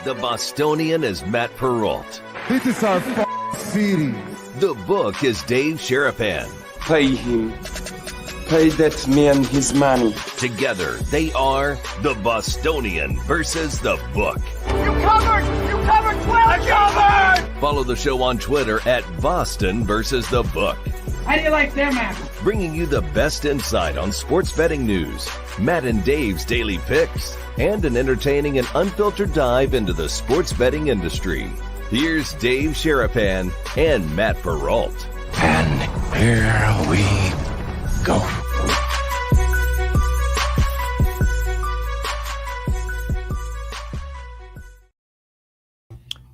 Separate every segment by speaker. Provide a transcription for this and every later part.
Speaker 1: The Bostonian is Matt Perrault.
Speaker 2: This is our city.
Speaker 1: The book is Dave Sherapan.
Speaker 3: Pay him. Pay that man his money.
Speaker 1: Together, they are the Bostonian versus the book.
Speaker 4: You covered! You covered 12! I covered!
Speaker 1: Follow the show on Twitter at Boston versus the book.
Speaker 4: How do you like them apples?
Speaker 1: Bringing you the best insight on sports betting news, Matt and Dave's daily picks, and an entertaining and unfiltered dive into the sports betting industry. Here's Dave Sherapan and Matt Perrault.
Speaker 5: And here we go.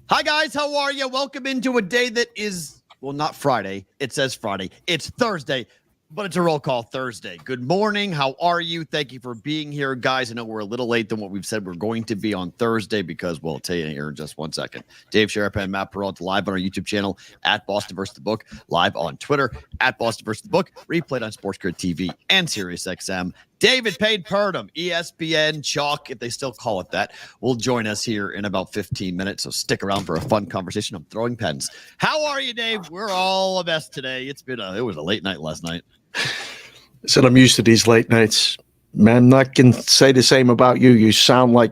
Speaker 6: Hi, guys. How are you? Welcome into a day that is, well, not Friday. It says Friday. It's Thursday, but it's a roll call Thursday. Good morning. How are you? Thank you for being here, guys. I know we're a little late than what we've said we're going to be on Thursday because we'll tell you here in just 1 second. Dave Sherapan, Matt Perrault, live on our YouTube channel at Boston vs. the Book, live on Twitter at Boston vs. the Book, replayed on Sports Grid TV and SiriusXM. David Purdum, ESPN Chalk, if they still call it that, will join us here in about 15 minutes. So stick around for a fun conversation. I'm throwing pens. How are you, Dave? We're all a mess today. It was a late night last night.
Speaker 7: I said I'm used to these late nights. Man, I'm not going to say the same about you. You sound like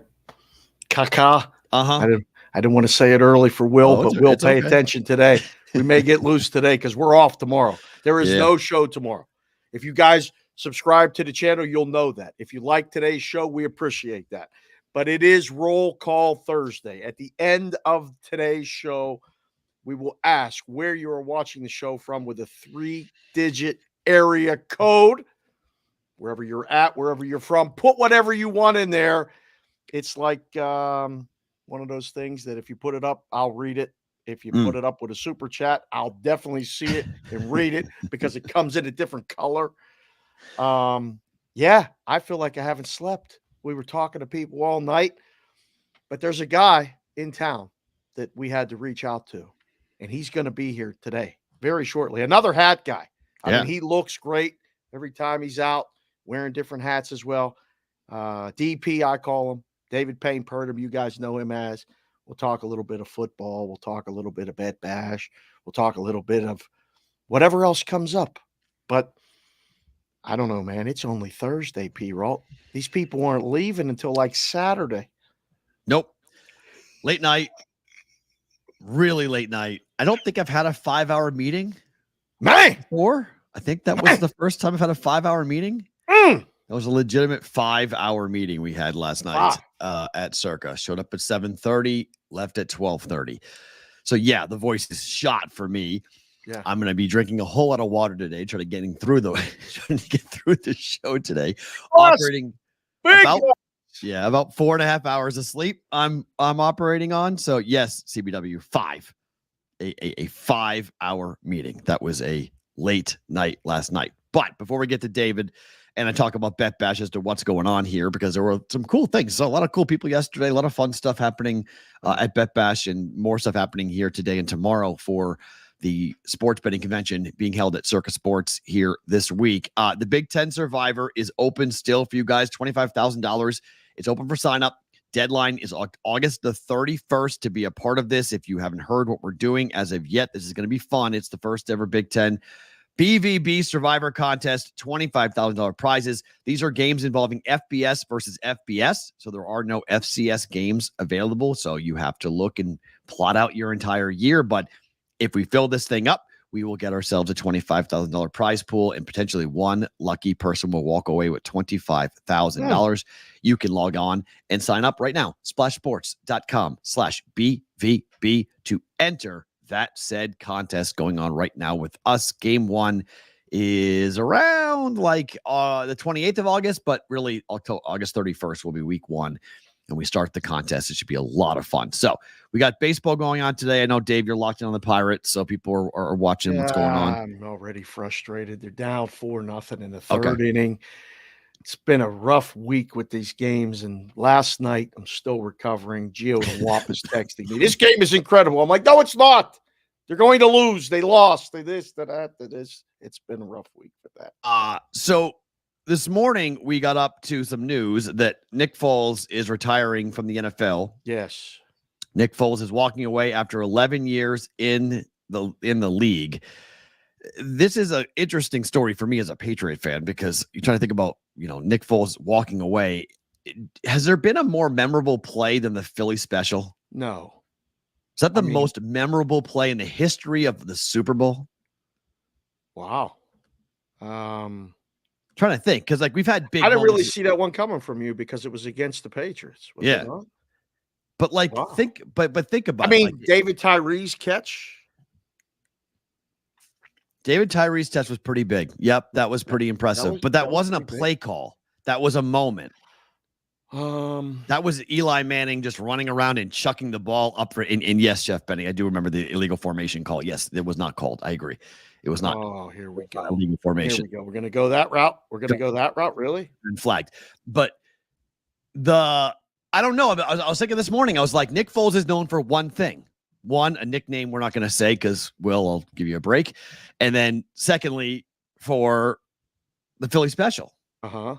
Speaker 7: caca. I didn't want to say it early for Will, but we'll pay attention today. We may get loose today because we're off tomorrow. There is no show tomorrow. If you guys subscribe to the channel, you'll know that. If you like today's show, we appreciate that. But it is Roll Call Thursday. At the end of today's show, we will ask where you are watching the show from with a 3-digit area code. Wherever you're at, wherever you're from, put whatever you want in there. It's like one of those things that if you put it up, I'll read it. If you put it up with a super chat, I'll definitely see it and read it because it comes in a different color. Yeah, I feel like I haven't slept. We were talking to people all night, but there's a guy in town that we had to reach out to, and he's going to be here today very shortly. Another hat guy. I mean, he looks great every time he's out wearing different hats as well. DP, I call him. David Purdum, you guys know him as. We'll talk a little bit of football. We'll talk a little bit of Bet Bash. We'll talk a little bit of whatever else comes up. But I don't know, man. It's only Thursday, P-Roll. These people aren't leaving until like Saturday.
Speaker 6: Nope. Late night. Really late night. I don't think I've had a 5-hour meeting.
Speaker 7: Man!
Speaker 6: Before. I think that was the first time I've had a 5-hour meeting. That was a legitimate 5-hour meeting we had last night at Circa. Showed up at 7:30, left at 12:30. So, yeah, the voice is shot for me. Yeah. I'm going to be drinking a whole lot of water today, trying to get through the show today. Operating about 4.5 hours of sleep. I'm operating on. So, yes, CBW 5. A 5-hour meeting. That was a late night last night. But before we get to David and I talk about Bet Bash as to what's going on here, because there were some cool things. So a lot of cool people yesterday, a lot of fun stuff happening at Bet Bash, and more stuff happening here today and tomorrow for the sports betting convention being held at Circa Sports here this week. The Big Ten Survivor is open still for you guys, $25,000. It's open for sign up. Deadline is August the 31st to be a part of this. If you haven't heard what we're doing as of yet, this is going to be fun. It's the first ever Big Ten BVB Survivor Contest, $25,000 prizes. These are games involving FBS versus FBS, so there are no FCS games available, so you have to look and plot out your entire year. But if we fill this thing up, we will get ourselves a $25,000 prize pool, and potentially one lucky person will walk away with $25,000. You can log on and sign up right now, splashsports.com/BVB to enter that said contest going on right now with us. Game 1 is around like the 28th of August, but really August 31st will be week 1. And we start the contest. It should be a lot of fun. So we got baseball going on today. I know, Dave, you're locked in on the Pirates, so people are watching what's going on.
Speaker 7: I'm already frustrated. They're down 4-0 in the third inning. It's been a rough week with these games, and last night I'm still recovering. Gio the Wop is texting me, "This game is incredible." I'm like, "No, it's not. They're going to lose. They lost. They this, they that, they this." It's been a rough week for that.
Speaker 6: So this morning we got up to some news that Nick Foles is retiring from the NFL.
Speaker 7: Yes.
Speaker 6: Nick Foles is walking away after 11 years in the league. This is an interesting story for me as a Patriot fan because you're trying to think about, Nick Foles walking away. Has there been a more memorable play than the Philly special?
Speaker 7: No.
Speaker 6: Is that the most memorable play in the history of the Super Bowl?
Speaker 7: Wow.
Speaker 6: Trying to think because we've had big.
Speaker 7: I didn't really see that one coming from you because it was against the Patriots. Was it not?
Speaker 6: But think about.
Speaker 7: David Tyree's catch.
Speaker 6: David Tyree's catch was pretty big. Yep, that was pretty impressive. But that wasn't a play call. That was a moment. That was Eli Manning just running around and chucking the ball up for. And yes, Jeff Benny, I do remember the illegal formation call. Yes, it was not called. I agree. It was not.
Speaker 7: Oh, here we go.
Speaker 6: Illegal formation.
Speaker 7: Here we go. We're going to go that route. Really?
Speaker 6: And flagged. But I don't know. I was thinking this morning, I was like, Nick Foles is known for one thing. One, a nickname we're not going to say because I'll give you a break. And then secondly, for the Philly special.
Speaker 7: Uh-huh.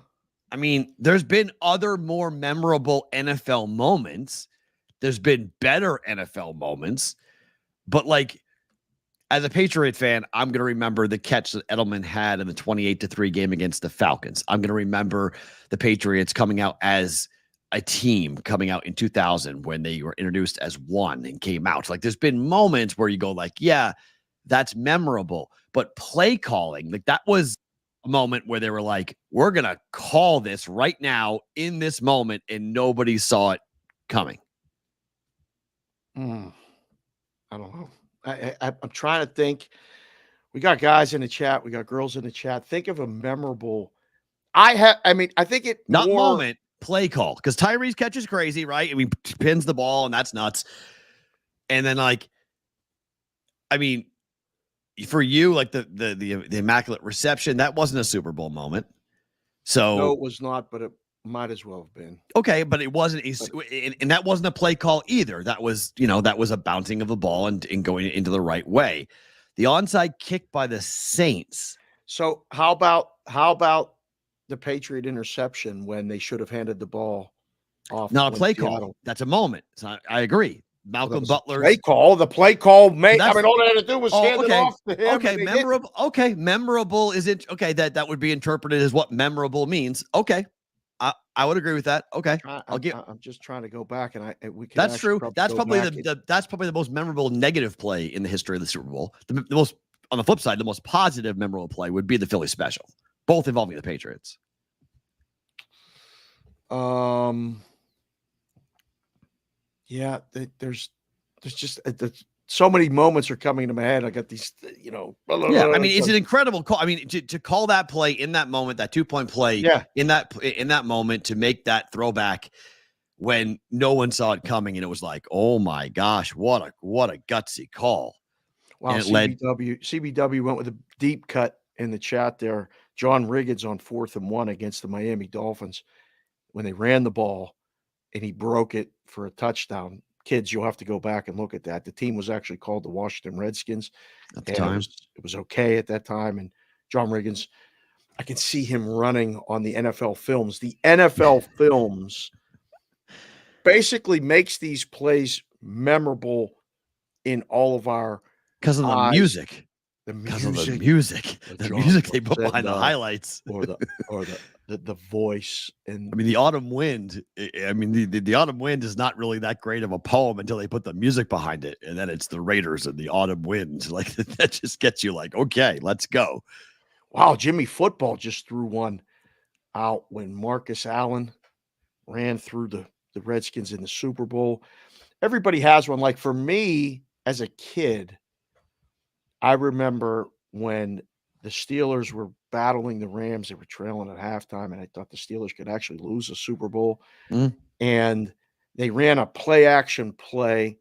Speaker 6: There's been other more memorable NFL moments. There's been better NFL moments. But as a Patriot fan, I'm going to remember the catch that Edelman had in the 28-3 game against the Falcons. I'm going to remember the Patriots coming out as a team coming out in 2000 when they were introduced as one and came out. There's been moments where you go yeah, that's memorable. But play calling, that was a moment where they were we're going to call this right now in this moment, and nobody saw it coming.
Speaker 7: I don't know. I'm trying to think. We got guys in the chat. We got girls in the chat. Think of a memorable. I think it
Speaker 6: not moment. Play call, because Tyree's catch is crazy, right? Pins the ball, and that's nuts. And then, for you, the immaculate reception, that wasn't a Super Bowl moment. So
Speaker 7: no, it was not, but it might as well have been.
Speaker 6: Okay, but it wasn't, and that wasn't a play call either. That was, that was a bouncing of the ball and going into the right way. The onside kick by the Saints.
Speaker 7: So how about the Patriot interception when they should have handed the ball off?
Speaker 6: Not a play call. That's a moment. I agree. Malcolm Butler.
Speaker 7: Play call. The play call. All they had to do was hand it off to him.
Speaker 6: Okay, memorable. Okay, memorable is it? Okay, that would be interpreted as what memorable means. Okay, I would agree with that. Okay,
Speaker 7: I'm just trying to go back, and we can.
Speaker 6: That's true. That's probably the most memorable negative play in the history of the Super Bowl. The most, on the flip side, the most positive memorable play would be the Philly special, both involving the Patriots.
Speaker 7: Yeah, there's just so many moments are coming to my head. I got these, Yeah,
Speaker 6: it's an incredible call. To call that play in that moment, that 2-point play, in that moment, to make that throwback when no one saw it coming, and it was oh my gosh, what a gutsy call.
Speaker 7: Wow, CBW went with a deep cut in the chat there. John Riggins on 4th and 1 against the Miami Dolphins when they ran the ball, and he broke it for a touchdown. Kids, you'll have to go back and look at that. The team was actually called the Washington Redskins
Speaker 6: at the time.
Speaker 7: It was okay at that time. And John Riggins, I can see him running on the NFL films. The NFL films basically makes these plays memorable in all all of our
Speaker 6: because of the music.
Speaker 7: The
Speaker 6: music they put behind the highlights,
Speaker 7: or the voice, and
Speaker 6: the autumn wind. The autumn wind is not really that great of a poem until they put the music behind it, and then it's the Raiders and the autumn wind. That just gets you okay, let's go.
Speaker 7: Wow, Jimmy Football just threw one out when Marcus Allen ran through the Redskins in the Super Bowl. Everybody has one. For me as a kid, I remember when the Steelers were battling the Rams. They were trailing at halftime, and I thought the Steelers could actually lose a Super Bowl. And they ran a play-action play,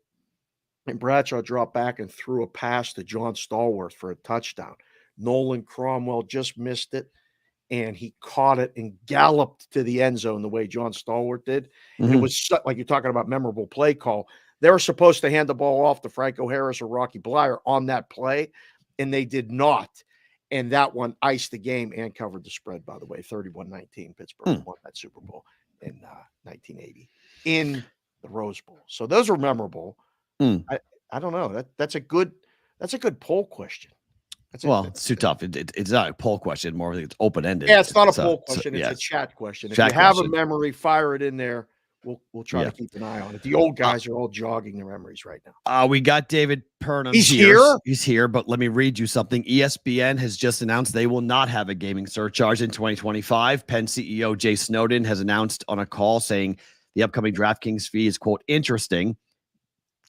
Speaker 7: and Bradshaw dropped back and threw a pass to John Stallworth for a touchdown. Nolan Cromwell just missed it, and he caught it and galloped to the end zone the way John Stallworth did. And it was like you're talking about memorable play call. They were supposed to hand the ball off to Franco Harris or Rocky Bleier on that play, and they did not. And that one iced the game and covered the spread, by the way. 31-19, Pittsburgh won that Super Bowl in 1980 in the the Rose Bowl. So those are memorable. I don't know. That's a good poll question.
Speaker 6: It's too tough. It's not a poll question, more it's open ended.
Speaker 7: Yeah, it's not a poll question. It's a chat question. If you have a memory, fire it in there. We'll try to keep an eye on it. The old guys are all jogging their memories right now.
Speaker 6: We got David Purdum.
Speaker 7: He's here.
Speaker 6: He's here, but let me read you something. ESPN has just announced they will not have a gaming surcharge in 2025. Penn CEO Jay Snowden has announced on a call saying the upcoming DraftKings fee is, quote, interesting.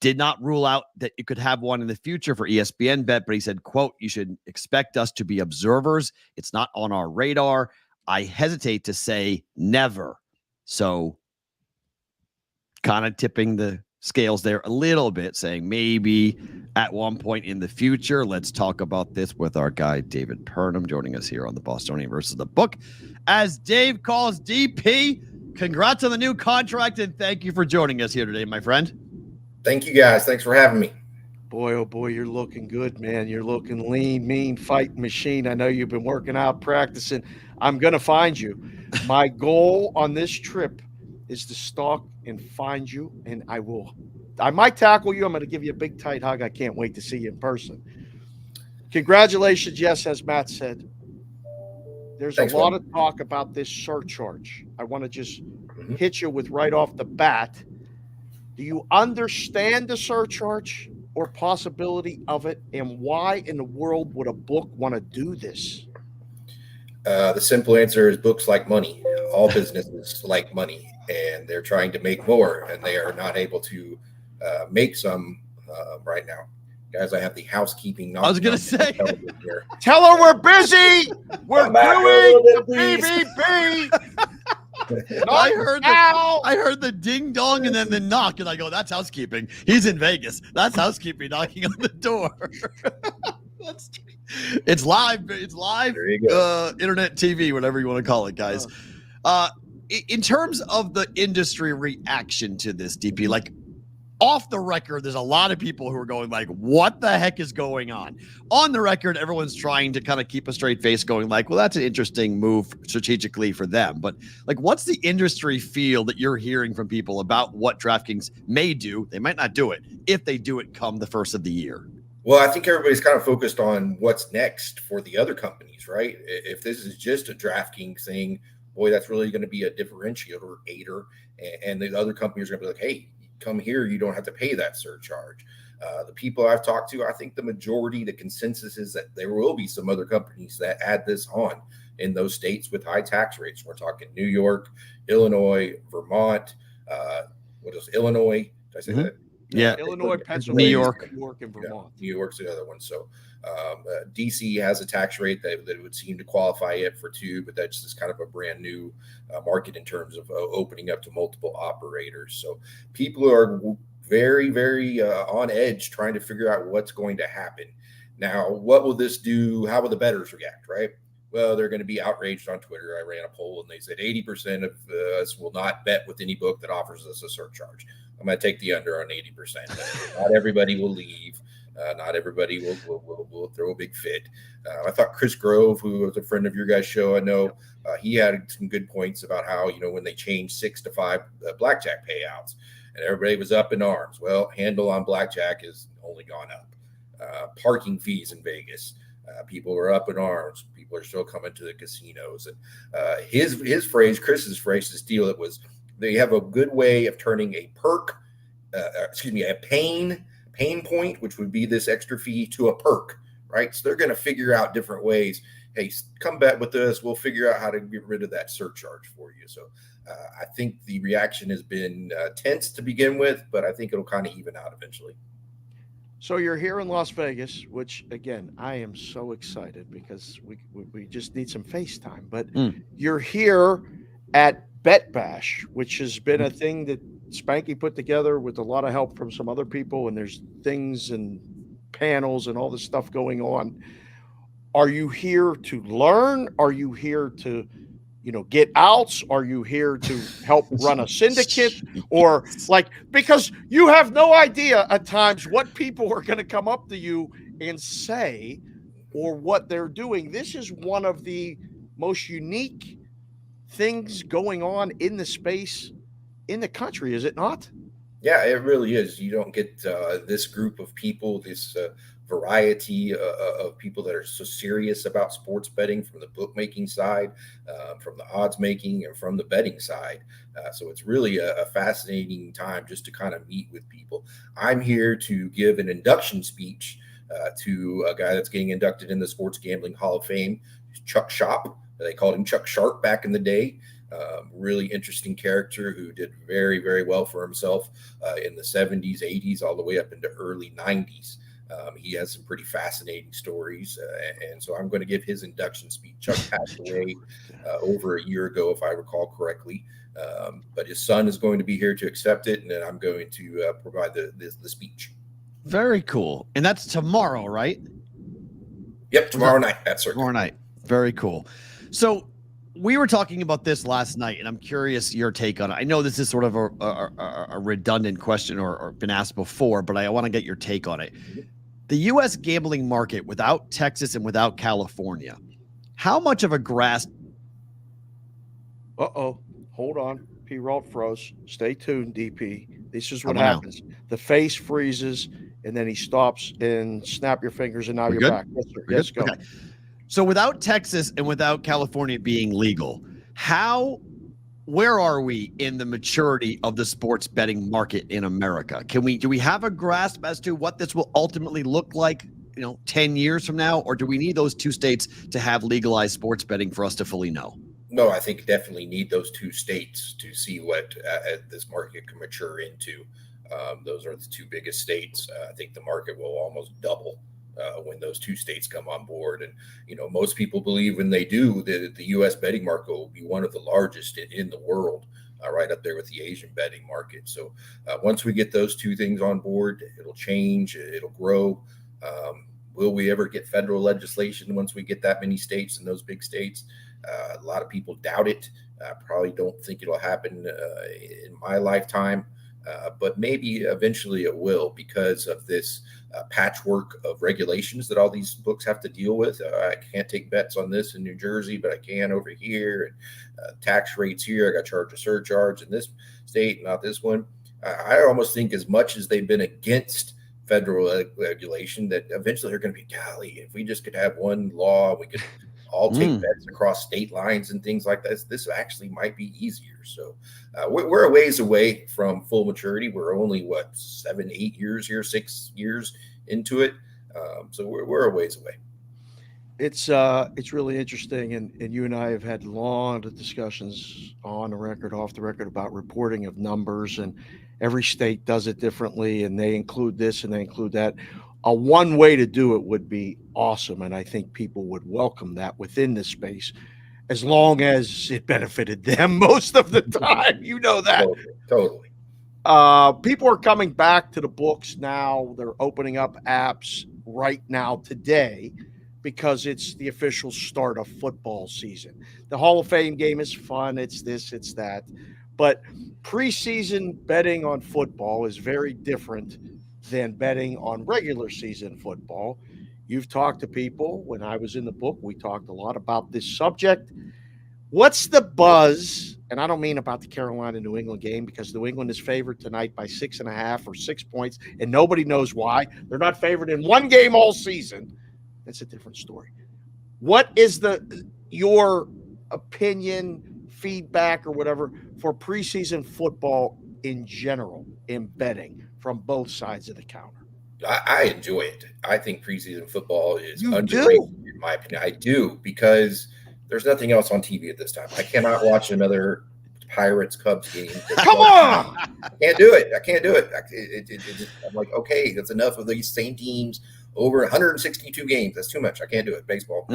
Speaker 6: Did not rule out that you could have one in the future for ESPN Bet, but he said, quote, you should expect us to be observers. It's not on our radar. I hesitate to say never. So kind of tipping the scales there a little bit, saying maybe at one point in the future. Let's talk about this with our guy, David Purdum, joining us here on the Bostonian versus the Book. As Dave calls DP, congrats on the new contract, and thank you for joining us here today, my friend.
Speaker 8: Thank you, guys. Thanks for having me.
Speaker 7: Boy, oh boy, you're looking good, man. You're looking lean, mean, fight machine. I know you've been working out, practicing. I'm going to find you. My goal on this trip is to stalk and find you, and I might tackle you. I'm going to give you a big, tight hug. I can't wait to see you in person. Congratulations. Yes, as Matt said, there's a lot of talk about this surcharge. I want to just hit you with right off the bat. Do you understand the surcharge or possibility of it, and why in the world would a book want to do this?
Speaker 8: The simple answer is books like money. All businesses like money, and they're trying to make more, and they are not able to make some right now. Guys, I have the housekeeping.
Speaker 6: I was going to say,
Speaker 7: tell her we're busy. We're doing the BBB.
Speaker 6: I heard the ding dong and then the knock, and I go, that's housekeeping. He's in Vegas. That's housekeeping knocking on the door. It's live. It's live. Internet TV, whatever you want to call it, guys. In terms of the industry reaction to this, DP, like off the record, there's a lot of people who are going like, what the heck is going on? On the record, everyone's trying to kind of keep a straight face going like, well, that's an interesting move strategically for them. But like, what's the industry feel that you're hearing from people about what DraftKings may do? They might not do it if they do it come the first of the year.
Speaker 8: Well, I think everybody's kind of focused on what's next for the other companies, right? If this is just a DraftKings thing, boy, that's really going to be a differentiator, and the other companies are going to be like, hey, come here, you don't have to pay that surcharge. The people I've talked to, I think the majority, the consensus is that there will be some other companies that add this on in those states with high tax rates. We're talking New York, Illinois, Vermont. What is Illinois? Did I say that?
Speaker 6: Yeah.
Speaker 7: Illinois, Pennsylvania,
Speaker 6: New York,
Speaker 7: and Vermont.
Speaker 8: New York's the other one. So DC has a tax rate that would seem to qualify it for two, but that's just kind of a brand new market in terms of opening up to multiple operators. So people are very, very on edge trying to figure out what's going to happen. Now, what will this do? How will the bettors react, right? Well, they're going to be outraged on Twitter. I ran a poll and they said 80% of us will not bet with any book that offers us a surcharge. I'm going to take the under on 80%. Not everybody will leave. Not everybody will throw a big fit. I thought Chris Grove, who was a friend of your guys' show, I know he had some good points about how, when they changed 6 to 5 blackjack payouts and everybody was up in arms. Well, handle on blackjack has only gone up. Parking fees in Vegas. People are up in arms. People are still coming to the casinos. And his phrase, Chris's phrase, his deal, it was they have a good way of turning a a pain point, which would be this extra fee, to a perk, right? So they're going to figure out different ways. Hey, come bet with us. We'll figure out how to get rid of that surcharge for you. So I think the reaction has been tense to begin with, but I think it'll kind of even out eventually.
Speaker 7: So you're here in Las Vegas, which, again, I am so excited because we just need some FaceTime. But you're here at Bet Bash, which has been a thing that Spanky put together with a lot of help from some other people, and there's things and panels and all this stuff going on. Are you here to learn? Are you here to, get outs? Are you here to help run a syndicate? Or because you have no idea at times what people are going to come up to you and say or what they're doing. This is one of the most unique things going on in the space in the country, is it not?
Speaker 8: Yeah, it really is. You don't get this group of people, this variety of people that are so serious about sports betting from the bookmaking side, from the odds making, and from the betting side. So it's really a fascinating time just to kind of meet with people. I'm here to give an induction speech to a guy that's getting inducted in the Sports Gambling Hall of Fame, Chuck Shop. They called him Chuck Sharp back in the day. Really interesting character who did very, very well for himself in the 70s, 80s, all the way up into early 90s. He has some pretty fascinating stories. And so I'm going to give his induction speech. Chuck passed away over a year ago, if I recall correctly. But his son is going to be here to accept it. And then I'm going to provide the speech.
Speaker 6: Very cool. And that's tomorrow, right?
Speaker 8: Yep, tomorrow night. That's
Speaker 6: tomorrow night. Very cool. So we were talking about this last night, and I'm curious your take on it. I know this is sort of a redundant question or been asked before, but I want to get your take on it. The U.S. gambling market without Texas and without California, how much of a grasp?
Speaker 7: Hold on. P-Roll froze. Stay tuned, DP. This is what happens. The face freezes, and then he stops and snap your fingers, and now you're back. Yes, sir. Yes, go.
Speaker 6: Okay. So without Texas and without California being legal, where are we in the maturity of the sports betting market in America? Do we have a grasp as to what this will ultimately look like, 10 years from now, or do we need those two states to have legalized sports betting for us to fully know?
Speaker 8: No, I think definitely need those two states to see what this market can mature into. Those are the two biggest states. I think the market will almost double when those two states come on board. And, most people believe when they do that the U.S. betting market will be one of the largest in the world, right up there with the Asian betting market. So once we get those two things on board, it'll change, it'll grow. Will we ever get federal legislation once we get that many states and those big states? A lot of people doubt it. Probably don't think it'll happen in my lifetime. But maybe eventually it will because of this patchwork of regulations that all these books have to deal with. I can't take bets on this in New Jersey, but I can over here. And tax rates here, I got to charge a surcharge in this state, not this one. I almost think as much as they've been against federal regulation that eventually they're going to be, golly, if we just could have one law, we could all take bets across state lines and things like this. This actually might be easier. So we're a ways away from full maturity. We're only 7-8 years here, 6 years into it. So we're a ways away.
Speaker 7: It's really interesting. And you and I have had long discussions on the record, off the record about reporting of numbers, and every state does it differently. And they include this and they include that. One way to do it would be awesome, and I think people would welcome that within this space, as long as it benefited them most of the time. You know that.
Speaker 8: Totally.
Speaker 7: People are coming back to the books now. They're opening up apps right now today because it's the official start of football season. The Hall of Fame game is fun. It's this, it's that. But preseason betting on football is very different than betting on regular season football. You've talked to people. When I was in the book, we talked a lot about this subject. What's the buzz? And I don't mean about the Carolina-New England game, because New England is favored tonight by 6.5 or 6 points, and nobody knows why. They're not favored in one game all season. That's a different story. What is your opinion, feedback, or whatever for preseason football in general in betting from both sides of the counter?
Speaker 8: I enjoy it. I think preseason football is underrated, in my opinion. I do, because there's nothing else on TV at this time. I cannot watch another Pirates-Cubs game.
Speaker 7: Come on!
Speaker 8: I can't do it. I'm like, okay, that's enough of these same teams over 162 games. That's too much. I can't do it. Baseball.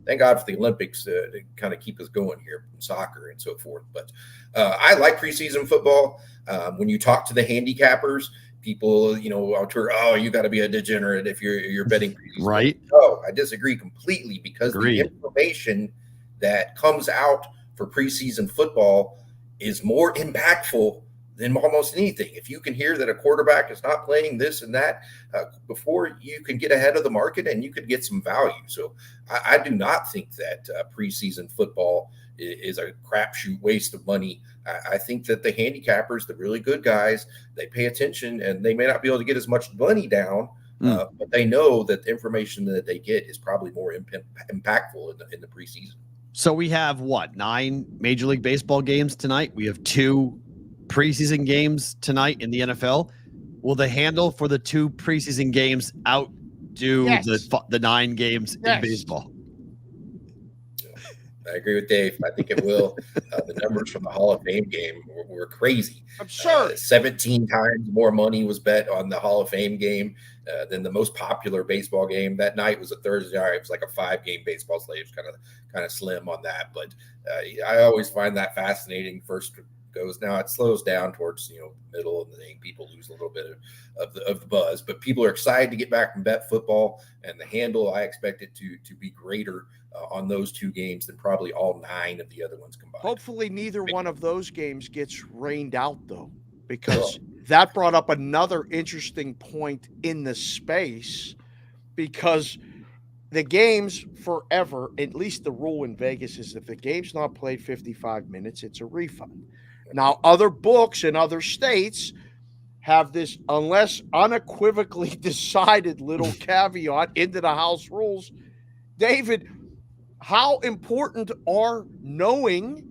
Speaker 8: Thank God for the Olympics to kind of keep us going here, soccer and so forth. But I like preseason football. When you talk to the handicappers, people, on Twitter, you got to be a degenerate if you're betting preseason.
Speaker 6: Right.
Speaker 8: No, I disagree completely, because the information that comes out for preseason football is more impactful than almost anything. If you can hear that a quarterback is not playing this and that before, you can get ahead of the market and you could get some value. So I do not think that preseason football is a crapshoot waste of money. I think that the handicappers, the really good guys, they pay attention, and they may not be able to get as much money down, but they know that the information that they get is probably more impactful in the preseason.
Speaker 6: So we have 9 Major League Baseball games tonight. We have 2 preseason games tonight in the NFL. Will the handle for the 2 preseason games outdo the 9 games in baseball?
Speaker 8: I agree with Dave. I think it will. The numbers from the Hall of Fame game were crazy.
Speaker 9: Absurd.
Speaker 8: 17 times more money was bet on the Hall of Fame game than the most popular baseball game. That night was a Thursday night. It was like a 5-game baseball slate. It was kind of slim on that. But I always find that fascinating. First goes now, it slows down towards middle, and then people lose a little bit of the buzz. But people are excited to get back and bet football, and the handle, I expect it to be greater on those 2 games than probably all 9 of the other ones combined.
Speaker 9: Hopefully neither one of those games gets rained out, though, because that brought up another interesting point in the space, because the games forever, at least the rule in Vegas, is if the game's not played 55 minutes, it's a refund. Now, other books in other states have this unless unequivocally decided little caveat into the house rules. David, how important are knowing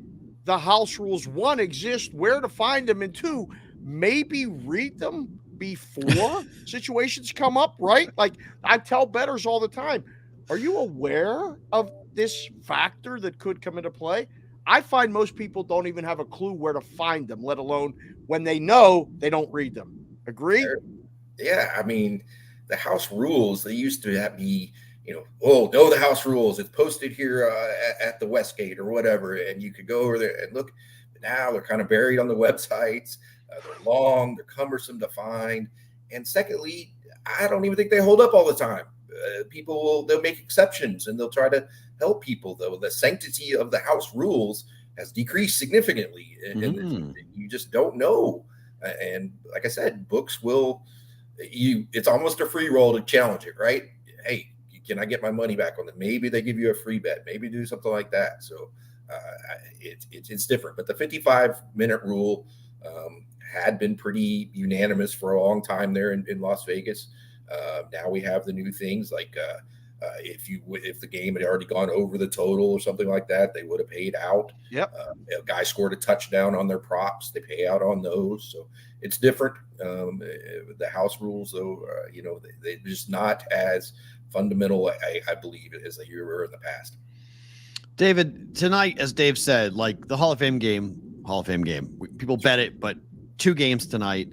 Speaker 9: the house rules? 1, exist, where to find them, and 2, maybe read them before situations come up, right? Like I tell bettors all the time, are you aware of this factor that could come into play? I find most people don't even have a clue where to find them, let alone when they know, they don't read them. Agree?
Speaker 8: Yeah. I mean, the house rules, they used to be, know the house rules. It's posted here at the Westgate or whatever. And you could go over there and look. Now they're kind of buried on the websites. They're long, they're cumbersome to find. And secondly, I don't even think they hold up all the time. They'll make exceptions, and they'll try to help people, though. The sanctity of the house rules has decreased significantly, and you just don't know. And like I said, books it's almost a free roll to challenge it, right? Hey, can I get my money back on it? Maybe they give you a free bet, maybe do something like that. So it's different. But the 55-minute rule had been pretty unanimous for a long time there in Las Vegas. Now we have the new things like if the game had already gone over the total or something like that, they would have paid out.
Speaker 9: Yep.
Speaker 8: A guy scored a touchdown on their props, they pay out on those. So it's different. The house rules, though, they're just not as fundamental, I believe, as they were in the past.
Speaker 6: David, tonight, as Dave said, like the Hall of Fame game, people bet it, but 2 games tonight,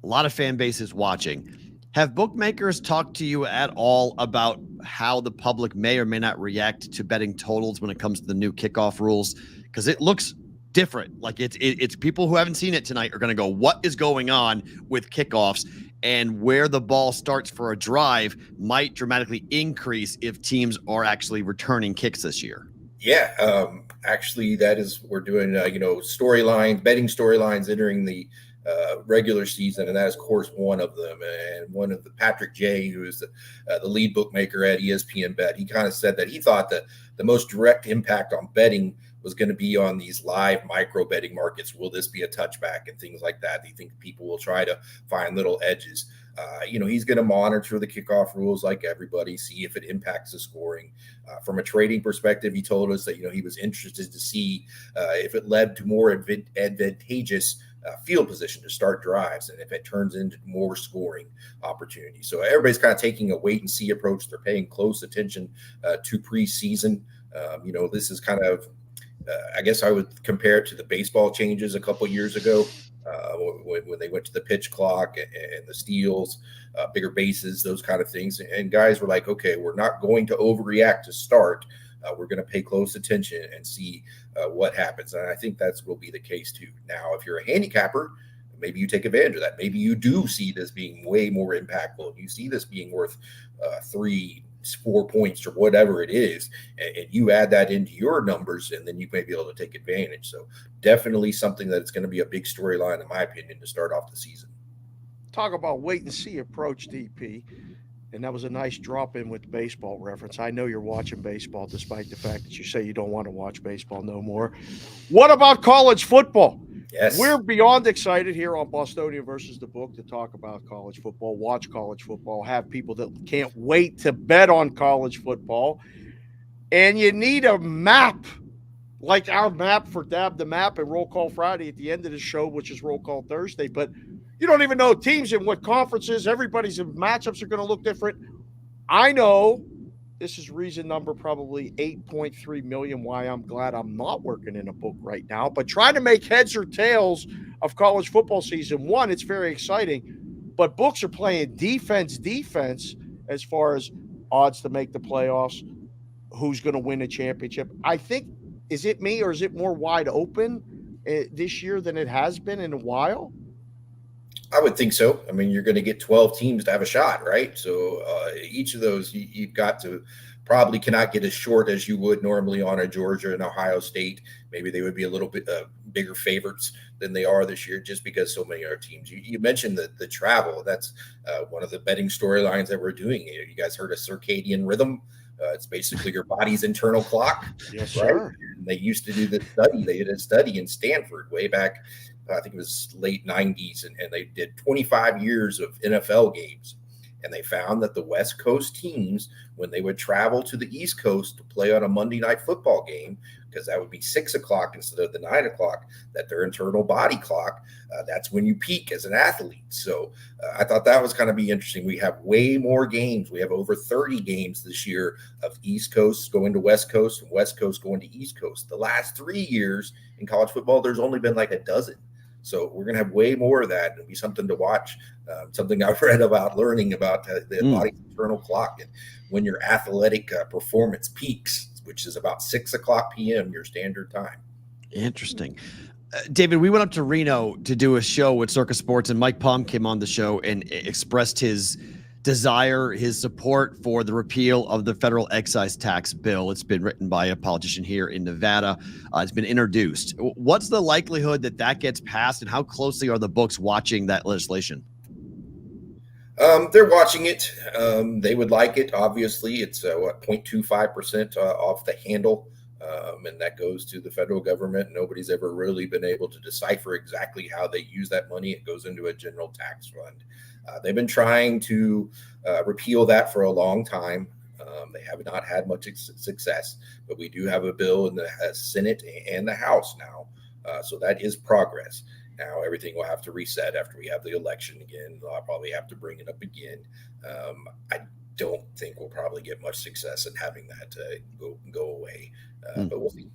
Speaker 6: a lot of fan bases watching. Have bookmakers talked to you at all about how the public may or may not react to betting totals when it comes to the new kickoff rules? Because it looks different. Like it's people who haven't seen it tonight are going to go, what is going on with kickoffs? And where the ball starts for a drive might dramatically increase if teams are actually returning kicks this year.
Speaker 8: Yeah, actually, that is, we're doing, betting storylines entering the regular season, and that is, of course, one of them. And one of the Patrick J, who is the lead bookmaker at ESPN Bet, he kind of said that he thought that the most direct impact on betting was going to be on these live micro betting markets. Will this be a touchback and things like that? Do you think people will try to find little edges? He's going to monitor the kickoff rules like everybody, see if it impacts the scoring. From a trading perspective, he told us that, he was interested to see if it led to more advantageous field position to start drives, and if it turns into more scoring opportunities. So everybody's kind of taking a wait and see approach. They're paying close attention to preseason. This is kind of, I guess I would compare it to the baseball changes a couple years ago when they went to the pitch clock and the steals, bigger bases, those kind of things. And guys were like, okay, we're not going to overreact to start. We're going to pay close attention and see what happens. And I think that will be the case too. Now, if you're a handicapper, maybe you take advantage of that. Maybe you do see this being way more impactful. You see this being worth 3-4 points or whatever it is, and you add that into your numbers, and then you may be able to take advantage. So definitely something that it's going to be a big storyline, in my opinion, to start off the season.
Speaker 9: Talk about wait and see approach, DP. And that was a nice drop in with baseball reference. I know you're watching baseball despite the fact that you say you don't want to watch baseball no more. What about college football?
Speaker 8: Yes.
Speaker 9: We're beyond excited here on Bostonian versus the Book to talk about college football, watch college football, have people that can't wait to bet on college football. And you need a map, like our map for Dab the Map and Roll Call Friday at the end of the show, which is Roll Call Thursday. But you don't even know teams in what conferences. Everybody's matchups are going to look different. I know this is reason number probably 8.3 million why I'm glad I'm not working in a book right now. But trying to make heads or tails of college football season, one, it's very exciting. But books are playing defense as far as odds to make the playoffs, who's going to win a championship. I think, is it me or is it more wide open this year than it has been in a while?
Speaker 8: I would think so. I mean, you're going to get 12 teams to have a shot, right? So each of those, you've got to probably cannot get as short as you would normally on a Georgia and Ohio State. Maybe they would be a little bit bigger favorites than they are this year just because so many of our teams. You mentioned the travel. That's one of the betting storylines that we're doing. You guys heard of circadian rhythm? It's basically your body's internal clock.
Speaker 9: Yes,
Speaker 8: right?
Speaker 9: sir.
Speaker 8: And they used to do this study. They did a study in Stanford way back, I think it was late 90s, and they did 25 years of NFL games. And they found that the West Coast teams, when they would travel to the East Coast to play on a Monday night football game, because that would be 6 o'clock instead of the 9 o'clock, that their internal body clock, that's when you peak as an athlete. So I thought that was kind of be interesting. We have way more games. We have over 30 games this year of East Coast going to West Coast and West Coast going to East Coast. The last 3 years in college football, there's only been like a dozen. So we're going to have way more of that. It'll be something to watch, something I've read about, learning about the body's internal clock. And when your athletic performance peaks, which is about 6 o'clock p.m., your standard time.
Speaker 6: Interesting. David, we went up to Reno to do a show with Circus Sports, and Mike Palm came on the show and expressed his desire, his support for the repeal of the federal excise tax bill. It's been written by a politician here in Nevada. It's been introduced. What's the likelihood that that gets passed, and how closely are the books watching that legislation?
Speaker 8: They're watching it. They would like it. Obviously, it's 0.25% off the handle, and that goes to the federal government. Nobody's ever really been able to decipher exactly how they use that money. It goes into a general tax fund. They've been trying to repeal that for a long time. They have not had much success, but we do have a bill in the Senate and the House now. So that is progress. Now everything will have to reset after we have the election again. I'll probably have to bring it up again. I don't think we'll probably get much success in having that go away, but we'll see.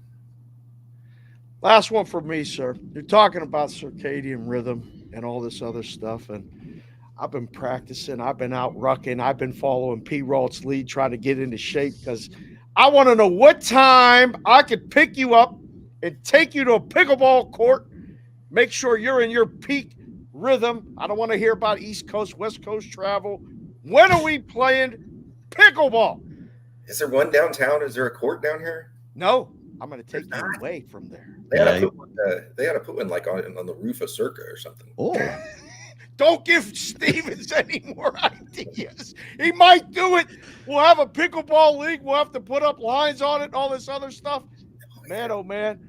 Speaker 9: Last one for me, sir. You're talking about circadian rhythm and all this other stuff, and I've been practicing. I've been out rucking. I've been following P. Ralt's lead, trying to get into shape because I want to know what time I could pick you up and take you to a pickleball court. Make sure you're in your peak rhythm. I don't want to hear about East Coast, West Coast travel. When are we playing pickleball?
Speaker 8: Is there one downtown? Is there a court down here?
Speaker 9: No, I'm going to take you away from there.
Speaker 8: They ought to put one like on the roof of Circa or something.
Speaker 6: Oh.
Speaker 9: Don't give Stevens any more ideas. He might do it. We'll have a pickleball league. We'll have to put up lines on it and all this other stuff. Man, oh, man.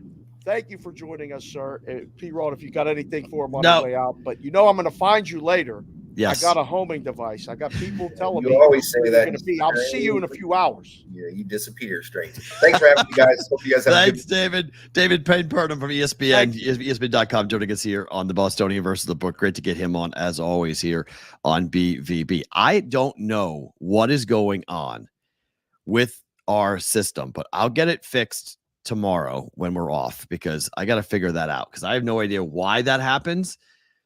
Speaker 9: Thank you for joining us, sir. P-Rod, if you got anything for him on the way out. But I'm going to find you later.
Speaker 6: Yes.
Speaker 9: I got a homing device. I got people telling me.
Speaker 8: You always say that.
Speaker 9: I'll see you in a few hours.
Speaker 8: Yeah, you disappear straight. Thanks for having me, guys. Hope you guys have
Speaker 6: Thanks, David. David Purdum from ESPN, ESPN.com, joining us here on the Bostonian versus the Book. Great to get him on, as always, here on BVB. I don't know what is going on with our system, but I'll get it fixed tomorrow when we're off, because I got to figure that out, because I have no idea why that happens.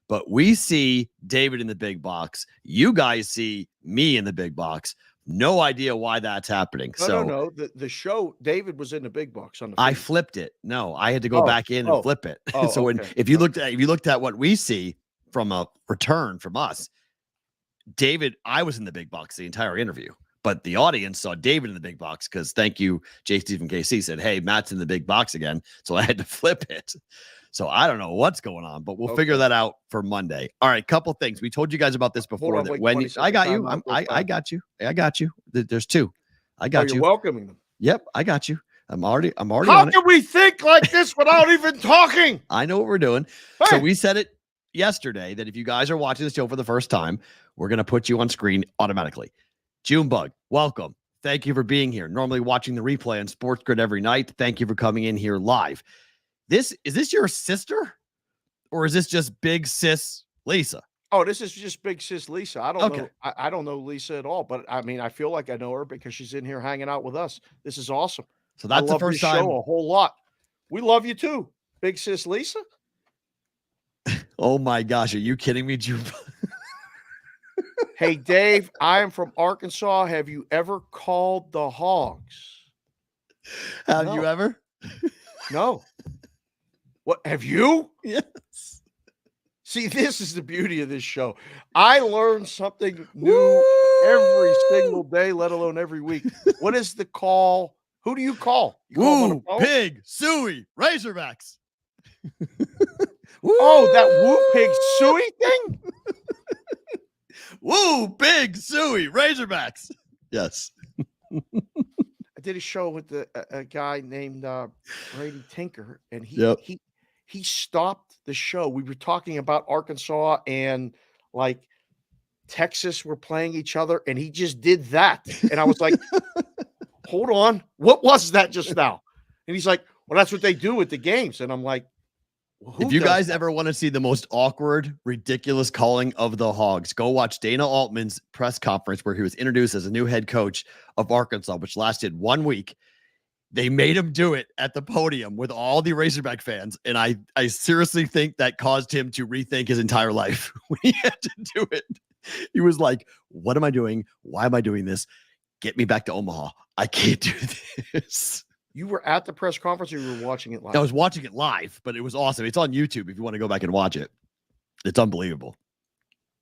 Speaker 6: But we see David in the big box. You guys see me in the big box. No idea why that's happening.
Speaker 9: No. The show, David was in the big box on the.
Speaker 6: I flipped it. No, I had to go back in and flip it. So
Speaker 9: okay.
Speaker 6: if you looked at what we see from a return from us, David, I was in the big box the entire interview, but the audience saw David in the big box because, thank you, J. Stephen KC said, "Hey, Matt's in the big box again," so I had to flip it. So I don't know what's going on, but we'll figure that out for Monday. All right, couple things. We told you guys about this before. That when I got you, I got you. I got you. There's two. I got you.
Speaker 9: Welcoming them.
Speaker 6: Yep, I got you. I'm already
Speaker 9: How
Speaker 6: on
Speaker 9: can we think like this without even talking?
Speaker 6: I know what we're doing. Hey. So we said it yesterday that if you guys are watching the show for the first time, we're going to put you on screen automatically. Junebug, welcome. Thank you for being here. Normally watching the replay on Sports Grid every night. Thank you for coming in here live. Is this your sister or is this just big sis Lisa?
Speaker 9: Oh, this is just big sis Lisa. I don't know. I don't know Lisa at all, but I mean, I feel like I know her because she's in here hanging out with us. This is awesome.
Speaker 6: So that's the first time.
Speaker 9: Show a whole lot. We love you too, big sis Lisa.
Speaker 6: Oh my gosh, are you kidding me, June?
Speaker 9: Hey Dave, I am from Arkansas. Have you ever called the Hogs?
Speaker 6: Have you ever?
Speaker 9: No. What have you?
Speaker 6: Yes.
Speaker 9: See, this is the beauty of this show. I learn something new every single day, let alone every week. What is the call? Who do you call? You
Speaker 6: call Pig, Suey, Razorbacks.
Speaker 9: Oh, that Woo Pig Suey thing?
Speaker 6: Woo, Pig, Suey, Razorbacks. Yes.
Speaker 9: I did a show with a guy named Brady Tinker, and he stopped the show. We were talking about Arkansas and like Texas were playing each other, and he just did that. And I was like, hold on, what was that just now? And he's like, well, that's what they do at the games. And I'm like, well,
Speaker 6: if you guys ever want to see the most awkward, ridiculous calling of the Hogs, go watch Dana Altman's press conference where he was introduced as a new head coach of Arkansas, which lasted 1 week. They made him do it at the podium with all the Razorback fans. And I seriously think that caused him to rethink his entire life when he had to do it. He was like, what am I doing? Why am I doing this? Get me back to Omaha. I can't do this.
Speaker 9: You were at the press conference or you were watching it live?
Speaker 6: I was watching it live, but it was awesome. It's on YouTube if you want to go back and watch it. It's unbelievable.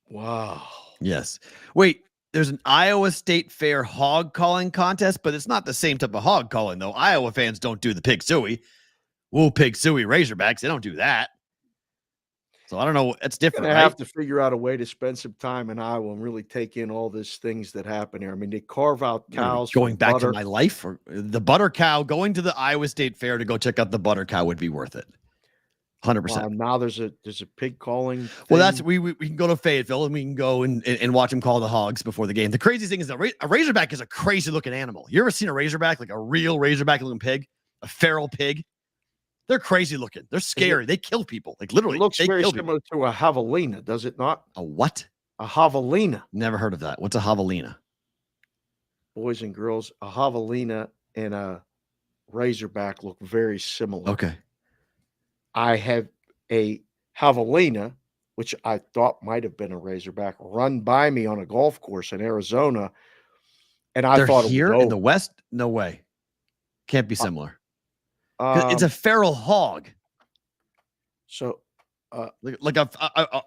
Speaker 9: Wow.
Speaker 6: Yes. Wait, there's an Iowa State Fair hog calling contest, but it's not the same type of hog calling, though. Iowa fans don't do the Pig Suey. Woo, Pig Suey Razorbacks. They don't do that. So I don't know. It's different.
Speaker 9: I have to figure out a way to spend some time in Iowa and really take in all these things that happen here. I mean, they carve out cows.
Speaker 6: Going back to my life, or the butter cow, going to the Iowa State Fair to go check out the butter cow would be worth it. 100%.
Speaker 9: Wow, now there's a pig calling thing.
Speaker 6: Well, that's we can go to Fayetteville and we can go and watch them call the Hogs before the game. The crazy thing is that a Razorback is a crazy looking animal. You ever seen a Razorback, like a real Razorback looking pig, a feral pig? They're crazy looking. They're scary. They kill people. Like literally.
Speaker 9: It looks very similar to a javelina, does it not?
Speaker 6: A what?
Speaker 9: A javelina.
Speaker 6: Never heard of that. What's a javelina?
Speaker 9: Boys and girls, a javelina and a Razorback look very similar.
Speaker 6: Okay.
Speaker 9: I have a javelina, which I thought might have been a Razorback, run by me on a golf course in Arizona. And I thought
Speaker 6: here in the West? No way. Can't be similar. It's a feral hog.
Speaker 9: So,
Speaker 6: like a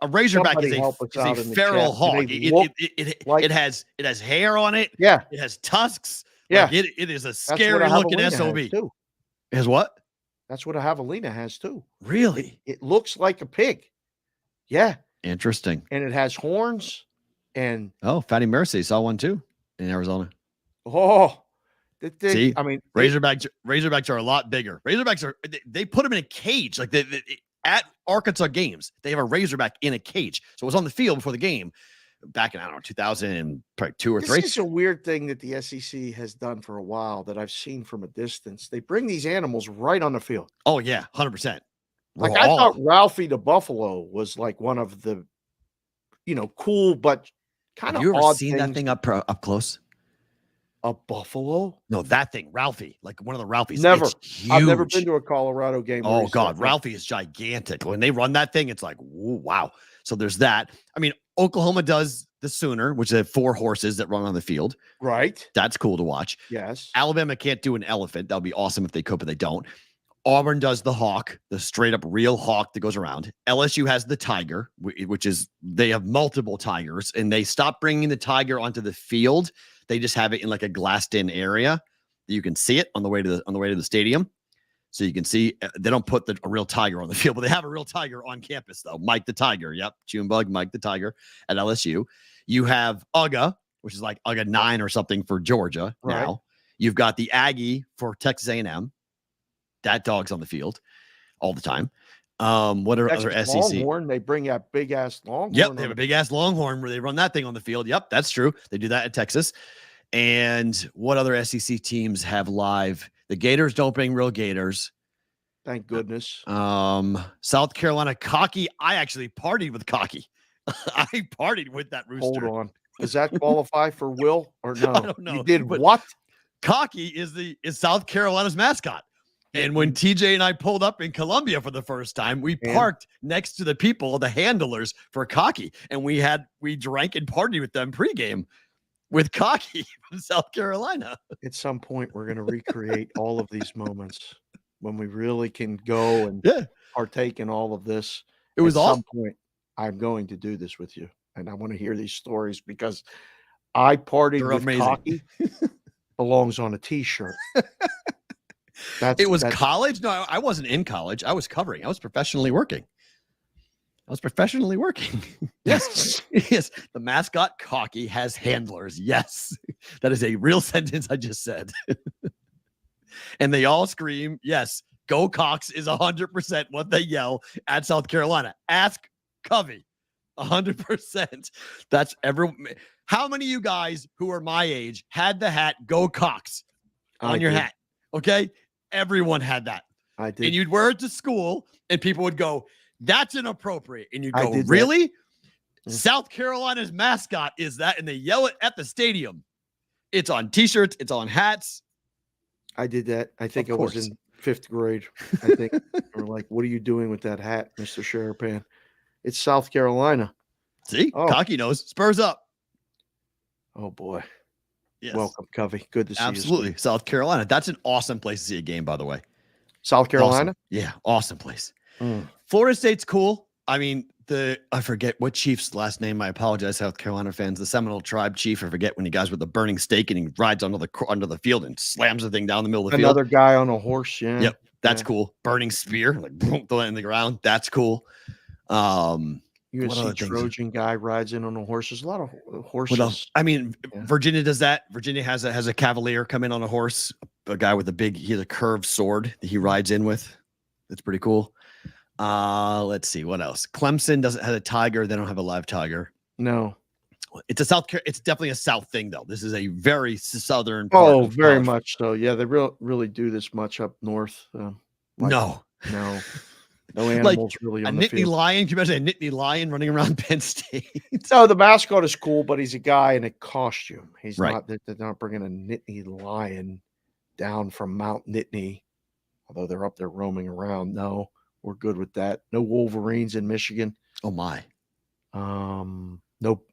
Speaker 6: Razorback is a feral hog. It has hair on it.
Speaker 9: Yeah.
Speaker 6: It has tusks.
Speaker 9: Yeah.
Speaker 6: Like it is a scary looking SOB. It has what?
Speaker 9: That's what a javelina has too.
Speaker 6: Really?
Speaker 9: It looks like a pig. Yeah.
Speaker 6: Interesting.
Speaker 9: And it has horns and
Speaker 6: Fatty Mercy saw one too in Arizona.
Speaker 9: Oh,
Speaker 6: see, I mean, Razorbacks are a lot bigger. Razorbacks they put them in a cage. Like at Arkansas games, they have a Razorback in a cage. So it was on the field before the game back in, I don't know, 2002 or 3.
Speaker 9: This is a weird thing that the SEC has done for a while that I've seen from a distance. They bring these animals right on the field.
Speaker 6: Oh, yeah, 100%.
Speaker 9: Like I thought Ralphie the Buffalo was like one of the, cool but kind of odd.
Speaker 6: Have you ever seen that thing up close?
Speaker 9: A buffalo?
Speaker 6: No, that thing, Ralphie, like one of the Ralphies.
Speaker 9: Never. I've never been to a Colorado game.
Speaker 6: Oh God, Ralphie is gigantic. When they run that thing, it's like, wow. So there's that. I mean, Oklahoma does the Sooner, which have 4 horses that run on the field.
Speaker 9: Right.
Speaker 6: That's cool to watch.
Speaker 9: Yes.
Speaker 6: Alabama can't do an elephant. That would be awesome if they could, but they don't. Auburn does the hawk, the straight up real hawk that goes around. LSU has the tiger, which is, they have multiple tigers, and they stopped bringing the tiger onto the field. They just have it in like a glassed in area. You can see it on the way to the stadium. So you can see they don't put a real tiger on the field, but they have a real tiger on campus, though. Mike the Tiger. Yep. Junebug, Mike the Tiger at LSU. You have UGA, which is like UGA 9 or something for Georgia now. You've got the Aggie for Texas A&M. That dog's on the field all the time. What are other SEC?
Speaker 9: Longhorn, they bring that big ass Longhorn.
Speaker 6: Yep, they have a big ass Longhorn where they run that thing on the field. Yep, that's true. They do that at Texas. And what other SEC teams have live? The Gators don't bring real Gators.
Speaker 9: Thank goodness.
Speaker 6: South Carolina Cocky. I actually partied with Cocky. I partied with that rooster.
Speaker 9: Hold on. Does that qualify for Will or no?
Speaker 6: I don't know.
Speaker 9: You did what?
Speaker 6: Cocky is South Carolina's mascot. And when TJ and I pulled up in Columbia for the first time, we parked next to the people, the handlers for Cocky. And we drank and partied with them pregame with Cocky from South Carolina.
Speaker 9: At some point, we're going to recreate all of these moments when we really can go and partake in all of this.
Speaker 6: It was awesome.
Speaker 9: At some point, I'm going to do this with you. And I want to hear these stories because I partied with amazing. Cocky belongs on a T-shirt.
Speaker 6: It was college? No, I wasn't in college. I was covering. I was professionally working. Yes. Yes. The mascot Cocky has handlers. Yes. That is a real sentence I just said. And they all scream, yes, go Cox is 100% what they yell at South Carolina. Ask Covey. 100%. That's everyone. How many of you guys who are my age had the hat Go Cox on your hat? Okay. Everyone had that.
Speaker 9: I did.
Speaker 6: And you'd wear it to school and people would go, that's inappropriate. And you'd go, really? South Carolina's mascot is that. And they yell it at the stadium. It's on T-shirts. It's on hats.
Speaker 9: I did that. I think I was in 5th grade. I think we're like, what are you doing with that hat, Mr. Sherapan? It's South Carolina.
Speaker 6: See, Cocky knows. Spurs up.
Speaker 9: Oh boy.
Speaker 6: Yes.
Speaker 9: Welcome, Covey. Good to see you.
Speaker 6: Absolutely. South Carolina. That's an awesome place to see a game, by the way.
Speaker 9: South Carolina?
Speaker 6: Awesome. Yeah, awesome place. Florida State's cool. I mean, I forget what chief's last name. I apologize, South Carolina fans. The Seminole tribe chief. I forget when he guys with the burning stake and he rides onto the field and slams the thing down the middle of the
Speaker 9: Another
Speaker 6: field.
Speaker 9: guy on a horse. Yeah.
Speaker 6: Yep. That's cool. Burning spear, like boom, throw it in the ground. That's cool.
Speaker 9: USC Trojan guy rides in on a horse. There's a lot of horses.
Speaker 6: I mean, Virginia does that. Virginia has a cavalier come in on a horse, a guy with he has a curved sword that he rides in with. That's pretty cool. Let's see what else. Clemson has a tiger. They don't have a live tiger.
Speaker 9: No,
Speaker 6: it's it's definitely a South thing though. This is a very Southern.
Speaker 9: Oh, very much so. Yeah, they really do this much up north.
Speaker 6: No.
Speaker 9: No animals really on the
Speaker 6: Nittany
Speaker 9: field.
Speaker 6: Lion. Can you imagine a Nittany Lion running around Penn State?
Speaker 9: No, the mascot is cool, but he's a guy in a costume. He's
Speaker 6: right.
Speaker 9: not. They're not bringing a Nittany Lion down from Mount Nittany, although they're up there roaming around. No, we're good with that. No Wolverines in Michigan.
Speaker 6: Oh my.
Speaker 9: No.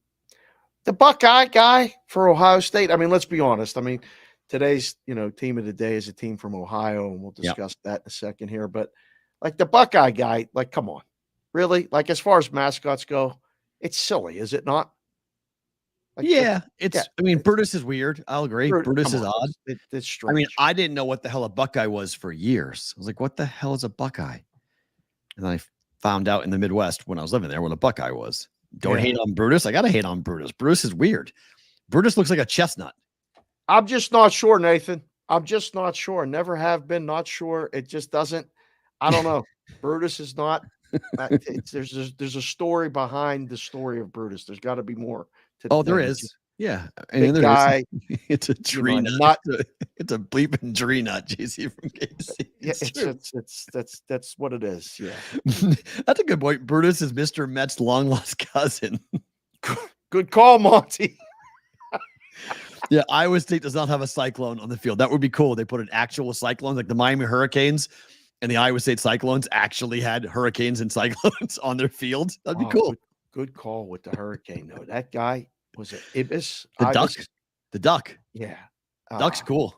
Speaker 9: The Buckeye guy for Ohio State. I mean, let's be honest. I mean, today's team of the day is a team from Ohio, and we'll discuss that in a second here. But like the Buckeye guy, like, come on, really? Like, as far as mascots go, it's silly, is it not? Like,
Speaker 6: I mean, Brutus is weird. I'll agree. Brutus is odd.
Speaker 9: It's strange.
Speaker 6: I mean, I didn't know what the hell a Buckeye was for years. I was like, what the hell is a Buckeye? And I found out in the Midwest when I was living there what a Buckeye was. Don't hate on Brutus. I got to hate on Brutus. Brutus is weird. Brutus looks like a chestnut.
Speaker 9: I'm just not sure, Nathan. I'm just not sure. Never have been. Not sure. It just doesn't. I don't know. Brutus is not. There's a story behind the story of Brutus. There's got to be more.
Speaker 6: There is. Yeah.
Speaker 9: Big guy.
Speaker 6: It's a tree nut. It's a bleeping tree nut, JC from KC.
Speaker 9: Yeah, that's what it is. Yeah.
Speaker 6: That's a good point. Brutus is Mr. Met's long lost cousin.
Speaker 9: Good call, Monty.
Speaker 6: Yeah, Iowa State does not have a cyclone on the field. That would be cool. They put an actual cyclone, like the Miami Hurricanes and the Iowa State Cyclones actually had hurricanes and cyclones on their field. That'd be cool.
Speaker 9: Good call with the hurricane, though. That guy was it Ibis?
Speaker 6: The duck.
Speaker 9: Yeah.
Speaker 6: Duck's cool.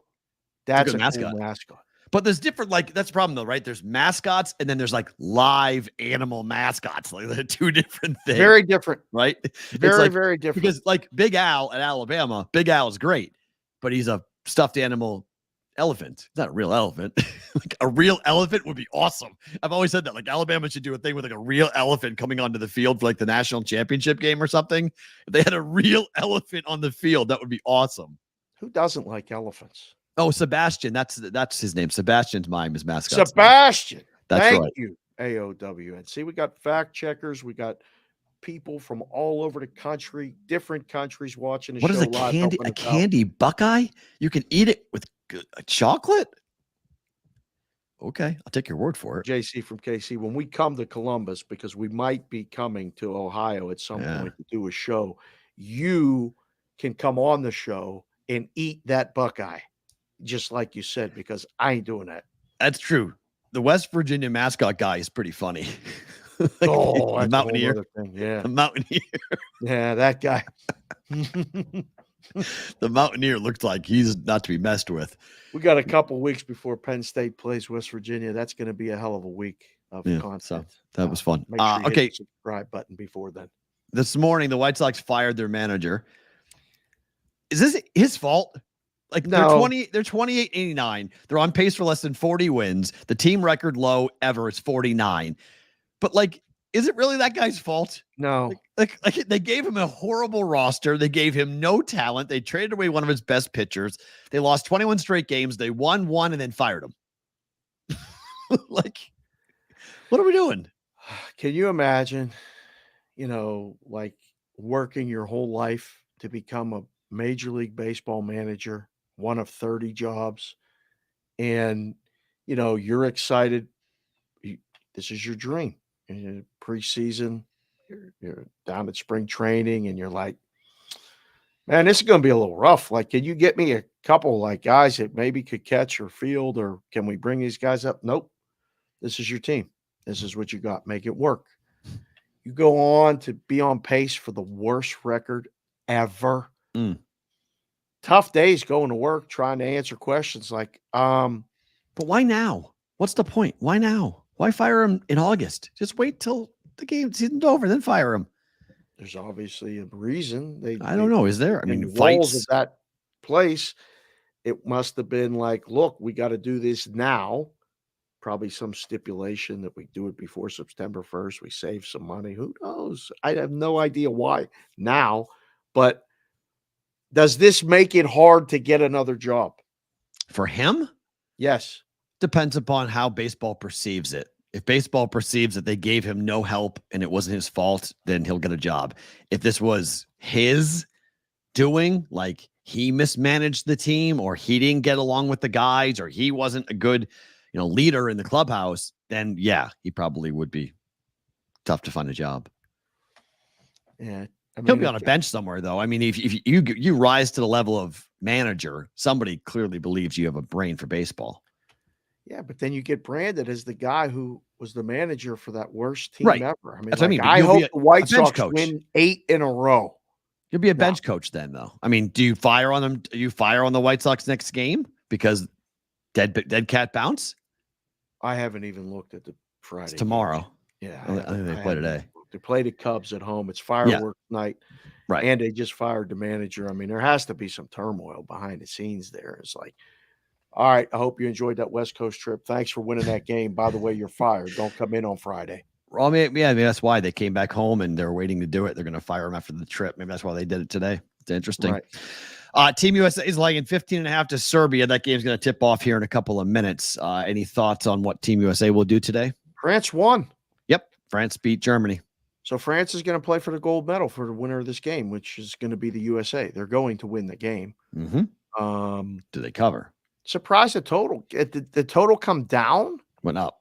Speaker 9: That's
Speaker 6: a
Speaker 9: cool mascot.
Speaker 6: But there's different, that's the problem though, right? There's mascots and then there's like live animal mascots. Like they're two different things.
Speaker 9: Very different.
Speaker 6: Right?
Speaker 9: Very different.
Speaker 6: Because like Big Al at Alabama, Big Al is great, but he's a stuffed animal elephant. He's not a real elephant. Like a real elephant would be awesome. I've always said that. Like Alabama should do a thing with like a real elephant coming onto the field for like the national championship game or something. If they had a real elephant on the field, that would be awesome.
Speaker 9: Who doesn't like elephants?
Speaker 6: Oh, Sebastian. That's his name. Sebastian's mime, his mascot.
Speaker 9: Sebastian.
Speaker 6: That's
Speaker 9: Thank you, AOWN. See, we got fact checkers. We got people from all over the country, different countries watching the show.
Speaker 6: What is a candy? A candy Buckeye? You can eat it with chocolate? Okay, I'll take your word for it.
Speaker 9: JC from KC, when we come to Columbus, because we might be coming to Ohio at some point to do a show, you can come on the show and eat that Buckeye, just like you said, because I ain't doing that.
Speaker 6: That's true. The West Virginia mascot guy is pretty funny.
Speaker 9: Like
Speaker 6: the Mountaineer.
Speaker 9: Yeah.
Speaker 6: The Mountaineer.
Speaker 9: Yeah, that guy.
Speaker 6: The Mountaineer looks like he's not to be messed with.
Speaker 9: We got a couple weeks before Penn State plays West Virginia. That's going to be a hell of a week of content.
Speaker 6: So that was fun.
Speaker 9: Make sure you
Speaker 6: okay.
Speaker 9: hit the subscribe button before then.
Speaker 6: This morning, the White Sox fired their manager. Is this his fault? Like
Speaker 9: no.
Speaker 6: They're 28-89. They're on pace for less than 40 wins. The team record low ever is 49. But like, is it really that guy's fault?
Speaker 9: No.
Speaker 6: Like they gave him a horrible roster. They gave him no talent. They traded away one of his best pitchers. They lost 21 straight games. They won one and then fired him. Like, what are we doing?
Speaker 9: Can you imagine, like working your whole life to become a Major League Baseball manager, one of 30 jobs, and, you're excited. This is your dream. And preseason, you're down at spring training, and you're like, man, this is going to be a little rough. Like, can you get me a couple like guys that maybe could catch or field, or can we bring these guys up? Nope. This is your team. This is what you got. Make it work. You go on to be on pace for the worst record ever. Tough days going to work, trying to answer questions like,
Speaker 6: but why now? What's the point? Why now? Why fire him in August? Just wait till the game season's over, then fire him.
Speaker 9: There's obviously a reason.
Speaker 6: I don't know. Is there? I mean,
Speaker 9: the walls of that place, it must have been like, look, we got to do this now. Probably some stipulation that we do it before September 1st. We save some money. Who knows? I have no idea why now. But does this make it hard to get another job?
Speaker 6: For him?
Speaker 9: Yes.
Speaker 6: Depends upon how baseball perceives it. If baseball perceives that they gave him no help and it wasn't his fault, then he'll get a job. If this was his doing, like he mismanaged the team, or he didn't get along with the guys, or he wasn't a good, leader in the clubhouse, then yeah, he probably would be tough to find a job.
Speaker 9: Yeah.
Speaker 6: He'll be on a bench somewhere, though. I mean, if you rise to the level of manager, somebody clearly believes you have a brain for baseball.
Speaker 9: Yeah, but then you get branded as the guy who was the manager for that worst team ever. I mean,
Speaker 6: that's what I mean.
Speaker 9: I hope the White Sox win 8 in a row.
Speaker 6: You'll be a bench coach then, though. I mean, do you fire on them? Do you fire on the White Sox next game because dead cat bounce?
Speaker 9: I haven't even looked at the Friday.
Speaker 6: It's tomorrow.
Speaker 9: Game. Yeah,
Speaker 6: I think they play today.
Speaker 9: They play the Cubs at home. It's fireworks night,
Speaker 6: right?
Speaker 9: And they just fired the manager. I mean, there has to be some turmoil behind the scenes there. It's like, all right, I hope you enjoyed that West Coast trip. Thanks for winning that game. By the way, you're fired. Don't come in on Friday.
Speaker 6: Well, I mean, that's why they came back home and they're waiting to do it. They're going to fire him after the trip. Maybe that's why they did it today. It's interesting.
Speaker 9: Right.
Speaker 6: Team USA is laying 15.5 to Serbia. That game's going to tip off here in a couple of minutes. Any thoughts on what Team USA will do today?
Speaker 9: France won.
Speaker 6: Yep. France beat Germany.
Speaker 9: So France is going to play for the gold medal for the winner of this game, which is going to be the USA. They're going to win the game.
Speaker 6: Mm-hmm. Do they cover?
Speaker 9: Surprise the total. Did the total come down?
Speaker 6: Went up.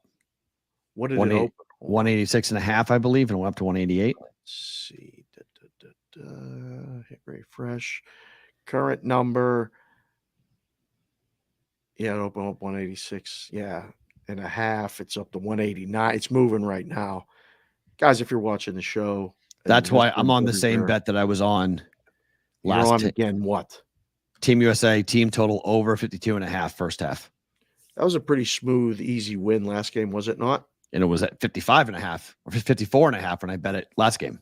Speaker 9: What did it open?
Speaker 6: 186.5, I believe, and went up to 188.
Speaker 9: Let's see. Hit refresh. Current number. Yeah, it opened up 186. Yeah, and a half. It's up to 189. It's moving right now. Guys, if you're watching the show.
Speaker 6: That's why I'm on the same bet that I was on
Speaker 9: last again. What?
Speaker 6: Team USA, team total over 52.5 first half.
Speaker 9: That was a pretty smooth, easy win last game, was it not?
Speaker 6: And it was at 55.5 or 54.5 when I bet it last game.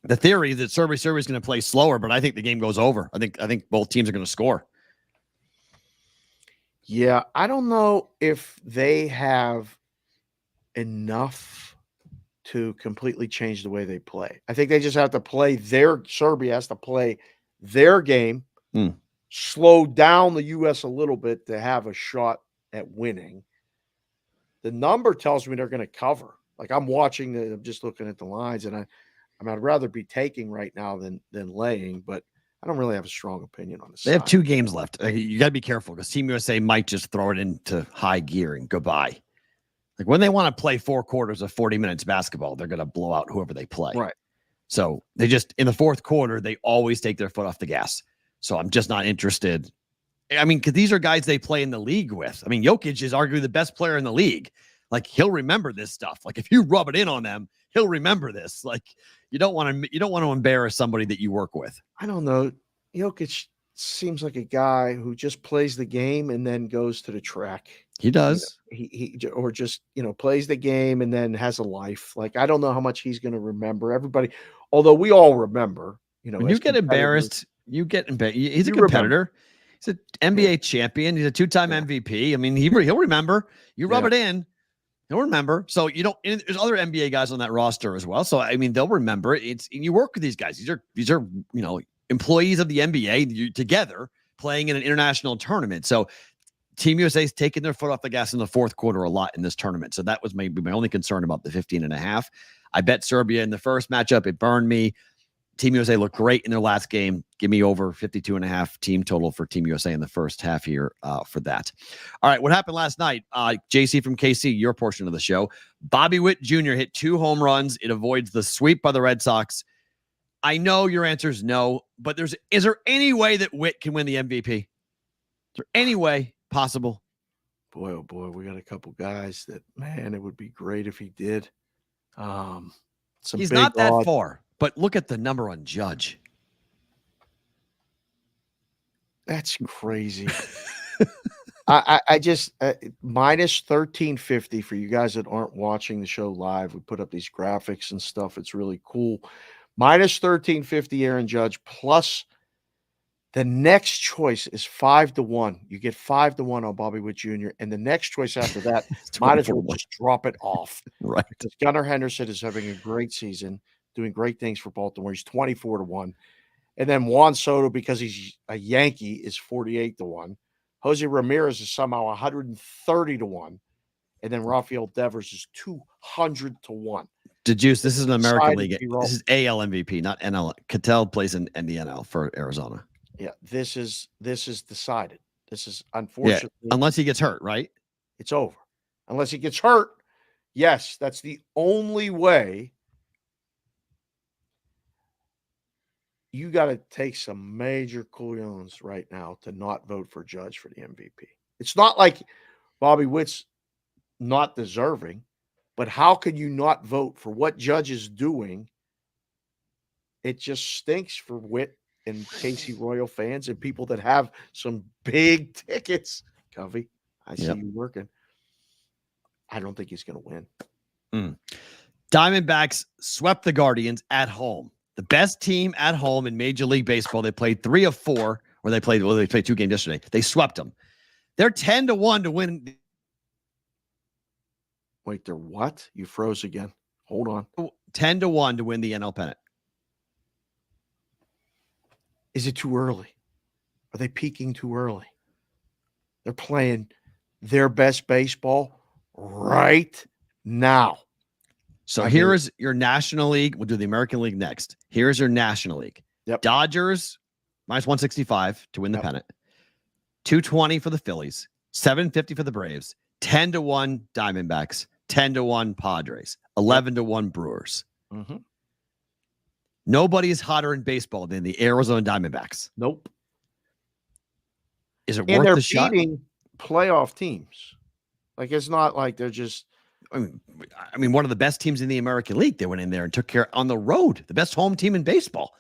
Speaker 6: The theory that Serbia is going to play slower, but I think the game goes over. I think both teams are going to score.
Speaker 9: Yeah, I don't know if they have enough to completely change the way they play. I think they just have to play Serbia has to play their game, slow down the U.S. a little bit to have a shot at winning. The number tells me they're going to cover. Like I'm just looking at the lines, and I'd rather be taking right now than laying, but I don't really have a strong opinion on this.
Speaker 6: They have 2 games left. You got to be careful because Team USA might just throw it into high gear and goodbye. Like when they want to play 4 quarters of 40 minutes basketball, they're going to blow out whoever they play.
Speaker 9: Right.
Speaker 6: So they just, in the fourth quarter, they always take their foot off the gas. So I'm just not interested. I mean, because these are guys they play in the league with. I mean, Jokic is arguably the best player in the league. Like he'll remember this stuff. Like if you rub it in on them, he'll remember this. Like you don't want to embarrass somebody that you work with.
Speaker 9: I don't know. Jokic seems like a guy who just plays the game and then goes to the track.
Speaker 6: He does.
Speaker 9: He or just, plays the game and then has a life. Like, I don't know how much he's going to remember. Everybody, although we all remember,
Speaker 6: when you get embarrassed, you get embarrassed. He's a competitor. Remember. He's an NBA champion. He's a 2-time MVP. I mean, he'll remember. You rub it in, he'll remember. So there's other NBA guys on that roster as well. So I mean, they'll remember it. You work with these guys. These are employees of the NBA together playing in an international tournament. So Team USA is taking their foot off the gas in the fourth quarter a lot in this tournament. So that was maybe my only concern about the 15.5. I bet Serbia in the first matchup. It burned me. Team USA looked great in their last game. Give me over 52.5 team total for Team USA in the first half here for that. All right, what happened last night? JC from KC, your portion of the show. Bobby Witt Jr. hit 2 home runs. It avoids the sweep by the Red Sox. I know your answer is no, but is there any way that Witt can win the MVP? Is there any way possible?
Speaker 9: Boy, oh boy, we got a couple guys that, man, it would be great if he did.
Speaker 6: He's not that far, but look at the number on Judge.
Speaker 9: That's crazy. I just minus 1350 for you guys that aren't watching the show live. We put up these graphics and stuff. It's really cool. Minus 1350 Aaron Judge, plus the next choice is 5-1. You get 5-1 on Bobby Witt Jr. And the next choice after that, might as well just drop it off.
Speaker 6: Right.
Speaker 9: Because Gunnar Henderson is having a great season, doing great things for Baltimore. He's 24-1. And then Juan Soto, because he's a Yankee, is 48-1. Jose Ramirez is somehow 130-1. And then Rafael Devers is 200-1.
Speaker 6: Dejuice, this is an American League. This is AL MVP, not NL. Cattell plays in the NL for Arizona.
Speaker 9: Yeah, this is decided. This is unfortunately.
Speaker 6: Yeah, unless he gets hurt, right?
Speaker 9: It's over. Unless he gets hurt. Yes, that's the only way. You got to take some major couillons right now to not vote for Judge for the MVP. It's not like Bobby Witt's not deserving, but how can you not vote for what Judge is doing? It just stinks for Witt and KC Royal fans and people that have some big tickets. Covey, I see you working. I don't think he's going to win.
Speaker 6: Diamondbacks swept the Guardians at home. The best team at home in Major League Baseball. They played 3 of 4, or they played 2 games yesterday. They swept them. They're 10-1 to win.
Speaker 9: Wait, they're what? You froze again. Hold on.
Speaker 6: 10-1 to win the NL pennant.
Speaker 9: Is it too early? Are they peaking too early? They're playing their best baseball right now.
Speaker 6: So here is your National League. We'll do the American League next. Here's your National League.
Speaker 9: Yep.
Speaker 6: Dodgers, minus 165 to win the pennant. 220 for the Phillies. 750 for the Braves. 10-1 Diamondbacks. 10-1 Padres. 11-1 Brewers.
Speaker 9: Mm-hmm.
Speaker 6: Nobody is hotter in baseball than the Arizona Diamondbacks.
Speaker 9: Nope.
Speaker 6: Is it worth the shot?
Speaker 9: And they're beating playoff teams. Like, it's not like they're just...
Speaker 6: I mean, one of the best teams in the American League. They went in there and took care on the road. The best home team in baseball.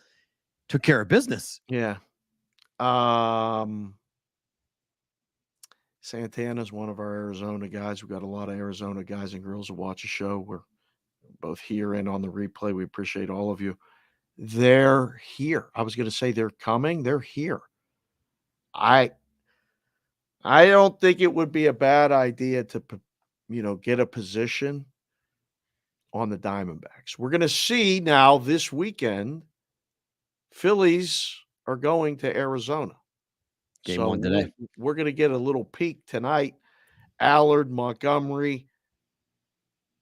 Speaker 6: Took care of business.
Speaker 9: Yeah. Santana's one of our Arizona guys. We've got a lot of Arizona guys and girls who watch the show. We're both here and on the replay. We appreciate all of you. They're here. I was going to say they're coming. They're here. I don't think it would be a bad idea to, get a position on the Diamondbacks. We're going to see now this weekend, Phillies are going to Arizona.
Speaker 6: Game 1 today.
Speaker 9: We're going to get a little peek tonight. Allard, Montgomery,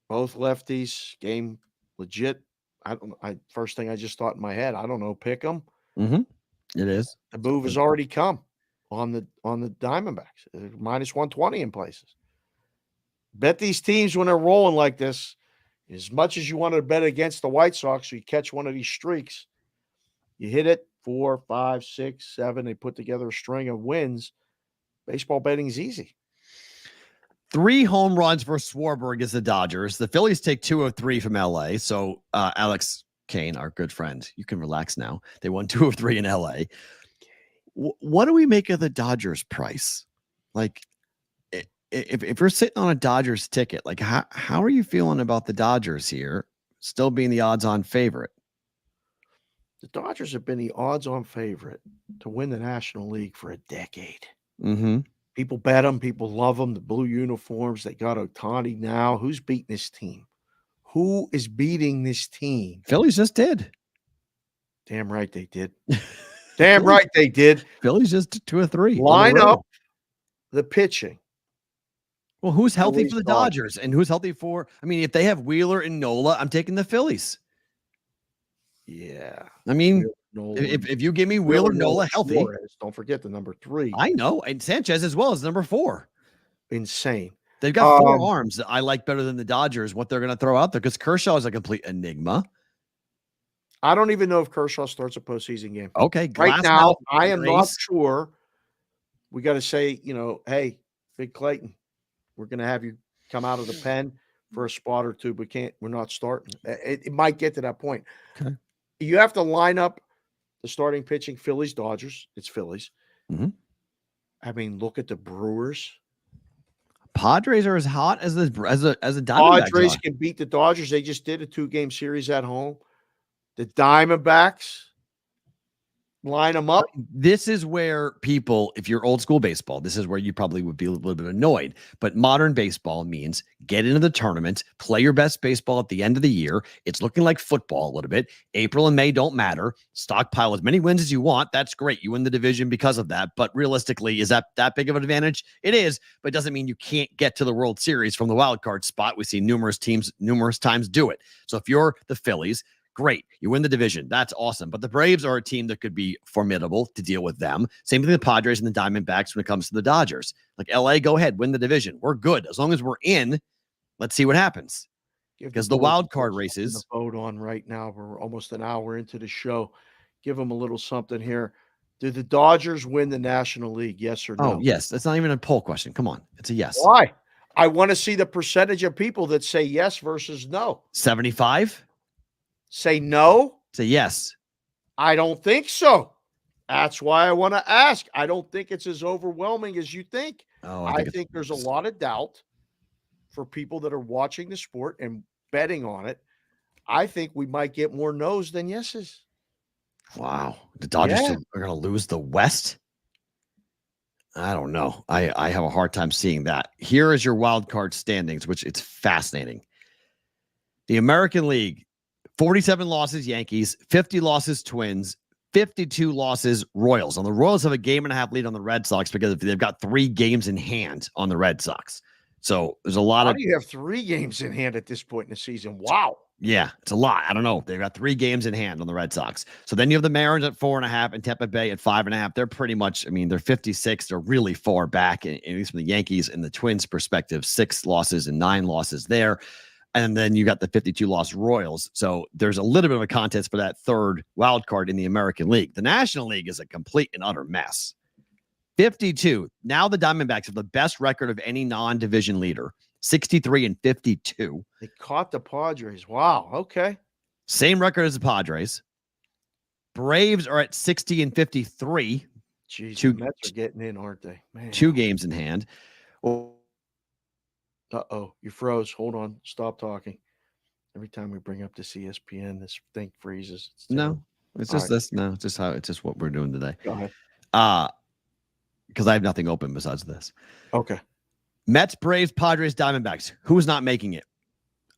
Speaker 9: both lefties, game legit. First thing I just thought in my head, I don't know, pick them.
Speaker 6: Mm-hmm. It is.
Speaker 9: The move has already come on the Diamondbacks, minus 120 in places. Bet these teams when they're rolling like this, as much as you want to bet against the White Sox, so you catch one of these streaks, you hit it 4, 5, 6, 7. They put together a string of wins. Baseball betting is easy.
Speaker 6: 3 home runs for Swarber against the Dodgers. The Phillies take 2 of 3 from LA. So Alex Kane, our good friend, you can relax now. They won 2 of 3 in LA. What do we make of the Dodgers price? Like, if we're sitting on a Dodgers ticket, like how are you feeling about the Dodgers here still being the odds-on favorite?
Speaker 9: The Dodgers have been the odds-on favorite to win the National League for a decade.
Speaker 6: Mm-hmm.
Speaker 9: People bet them. People love them. The blue uniforms. They got Ohtani now. Who's beating this team? Who is beating this team?
Speaker 6: Phillies just did.
Speaker 9: Damn right they did. Damn right they did.
Speaker 6: Phillies just 2 of 3.
Speaker 9: Line up the pitching.
Speaker 6: Well, who's healthy for the Dodgers and who's healthy for? I mean, if they have Wheeler and Nola, I'm taking the Phillies.
Speaker 9: Yeah.
Speaker 6: I mean, if you give me Wheeler, Nola healthy,
Speaker 9: Flores, don't forget the number 3.
Speaker 6: I know, and Sanchez as well as number 4.
Speaker 9: Insane.
Speaker 6: They've got 4 arms that I like better than the Dodgers. What they're going to throw out there because Kershaw is a complete enigma.
Speaker 9: I don't even know if Kershaw starts a postseason game.
Speaker 6: Okay,
Speaker 9: right now I am not sure. We got to say, hey, Big Clayton, we're going to have you come out of the pen for a spot or two, but we're not starting. It might get to that point.
Speaker 6: Okay.
Speaker 9: You have to line up the starting pitching, Phillies, Dodgers. It's Phillies.
Speaker 6: Mm-hmm.
Speaker 9: I mean, look at the Brewers.
Speaker 6: Padres are as hot as a
Speaker 9: Padres can beat the Dodgers. They just did a 2-game series at home. The Diamondbacks, line them up.
Speaker 6: This is where people, if you're old school baseball, this is where you probably would be a little bit annoyed. But modern baseball means get into the tournament, play your best baseball at the end of the year. It's looking like football a little bit. April and May don't matter. Stockpile as many wins as you want. That's great. You win the division because of that. But realistically, is that big of an advantage? It is, but it doesn't mean you can't get to the World Series from the wild card spot. We see numerous teams numerous times do it. So if you're the Phillies, great. You win the division. That's awesome. But the Braves are a team that could be formidable to deal with them. Same thing with the Padres and the Diamondbacks when it comes to the Dodgers. Like LA, go ahead, win the division. We're good. As long as we're in, let's see what happens. Because the wild card races.
Speaker 9: The vote on right now. We're almost an hour into the show. Give them a little something here. Do the Dodgers win the National League? Yes or no?
Speaker 6: Oh, yes. That's not even a poll question. Come on. It's a yes.
Speaker 9: Why? I want to see the percentage of people that say yes versus no.
Speaker 6: 75?
Speaker 9: Say no?
Speaker 6: Say yes.
Speaker 9: I don't think so. That's why I want to ask. I don't think it's as overwhelming as you think.
Speaker 6: Oh,
Speaker 9: I think there's a lot of doubt for people that are watching the sport and betting on it. I think we might get more no's than yeses.
Speaker 6: Wow. The Dodgers are going to lose the West? I don't know. I have a hard time seeing that. Here is your wild card standings, which it's fascinating. The American League, 47 losses, Yankees, 50 losses, Twins, 52 losses, Royals. And the Royals have a 1.5 lead on the Red Sox because they've got 3 games in hand on the Red Sox. So there's a lot
Speaker 9: How do you have 3 games in hand at this point in the season? Wow.
Speaker 6: Yeah, it's a lot. I don't know. They've got 3 games in hand on the Red Sox. So then you have the Mariners at 4.5 and Tampa Bay at 5.5. They're pretty much, they're 56. They're really far back, at least from the Yankees and the Twins' perspective, 6 losses and 9 losses there. And then you got the 52-loss Royals. So there's a little bit of a contest for that 3rd wild card in the American League. The National League is a complete and utter mess. 52. Now the Diamondbacks have the best record of any non-division leader, 63-52.
Speaker 9: They caught the Padres. Wow. Okay.
Speaker 6: Same record as the Padres. Braves are at 60-53.
Speaker 9: Jeez, the Mets are getting in, aren't they? Man.
Speaker 6: 2 games in hand.
Speaker 9: Uh-oh, you froze. Hold on. Stop talking. Every time we bring up this ESPN, this thing freezes.
Speaker 6: No, it's just this. No, it's just what we're doing today.
Speaker 9: Go ahead.
Speaker 6: because I have nothing open besides this.
Speaker 9: Okay.
Speaker 6: Mets, Braves, Padres, Diamondbacks. Who's not making it?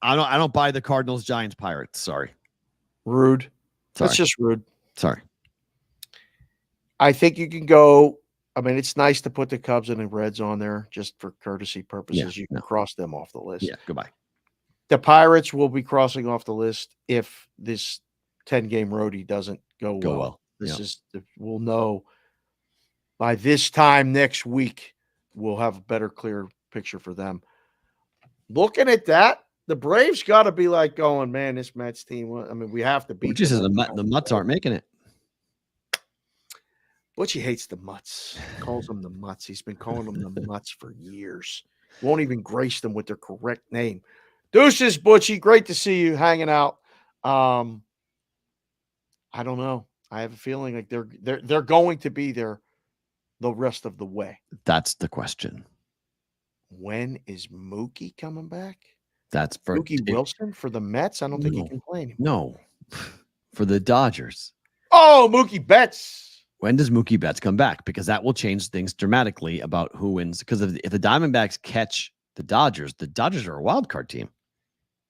Speaker 6: I don't buy the Cardinals, Giants, Pirates. Sorry.
Speaker 9: Rude.
Speaker 6: Sorry.
Speaker 9: That's just rude.
Speaker 6: Sorry.
Speaker 9: I think you can go. I mean, it's nice to put the Cubs and the Reds on there just for courtesy purposes. You can cross them off the list.
Speaker 6: Yeah, goodbye.
Speaker 9: The Pirates will be crossing off the list if this 10-game roadie doesn't go well. We'll know by this time next week. We'll have a better, clear picture for them. Looking at that, the Braves got to be like going, man, this Mets team. I mean, we have to beat them.
Speaker 6: The Mets aren't making it.
Speaker 9: Butchie hates the Mutts. Calls them the Mutts. He's been calling them the Mutts for years. Won't even grace them with their correct name. Deuces, Butchie. Great to see you hanging out. I don't know. I have a feeling like they're going to be there the rest of the way.
Speaker 6: That's the question.
Speaker 9: When is Mookie coming back?
Speaker 6: That's for
Speaker 9: Mookie Wilson for the Mets. I don't think you can play him.
Speaker 6: No, for the Dodgers.
Speaker 9: Oh, Mookie Betts.
Speaker 6: When does Mookie Betts come back? Because that will change things dramatically about who wins. Because if the Diamondbacks catch the Dodgers are a wild card team.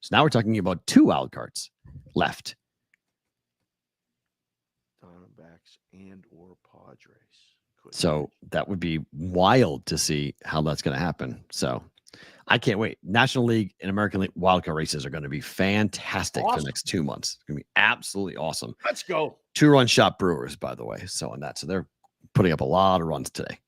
Speaker 6: So now we're talking about 2 wild cards left.
Speaker 9: Diamondbacks and or Padres.
Speaker 6: So that would be wild to see how that's going to happen. So I can't wait. National League and American League wildcard races are going to be fantastic for the next 2 months. It's going to be absolutely awesome.
Speaker 9: Let's go.
Speaker 6: 2-run shot Brewers, by the way. So on that. So they're putting up a lot of runs today.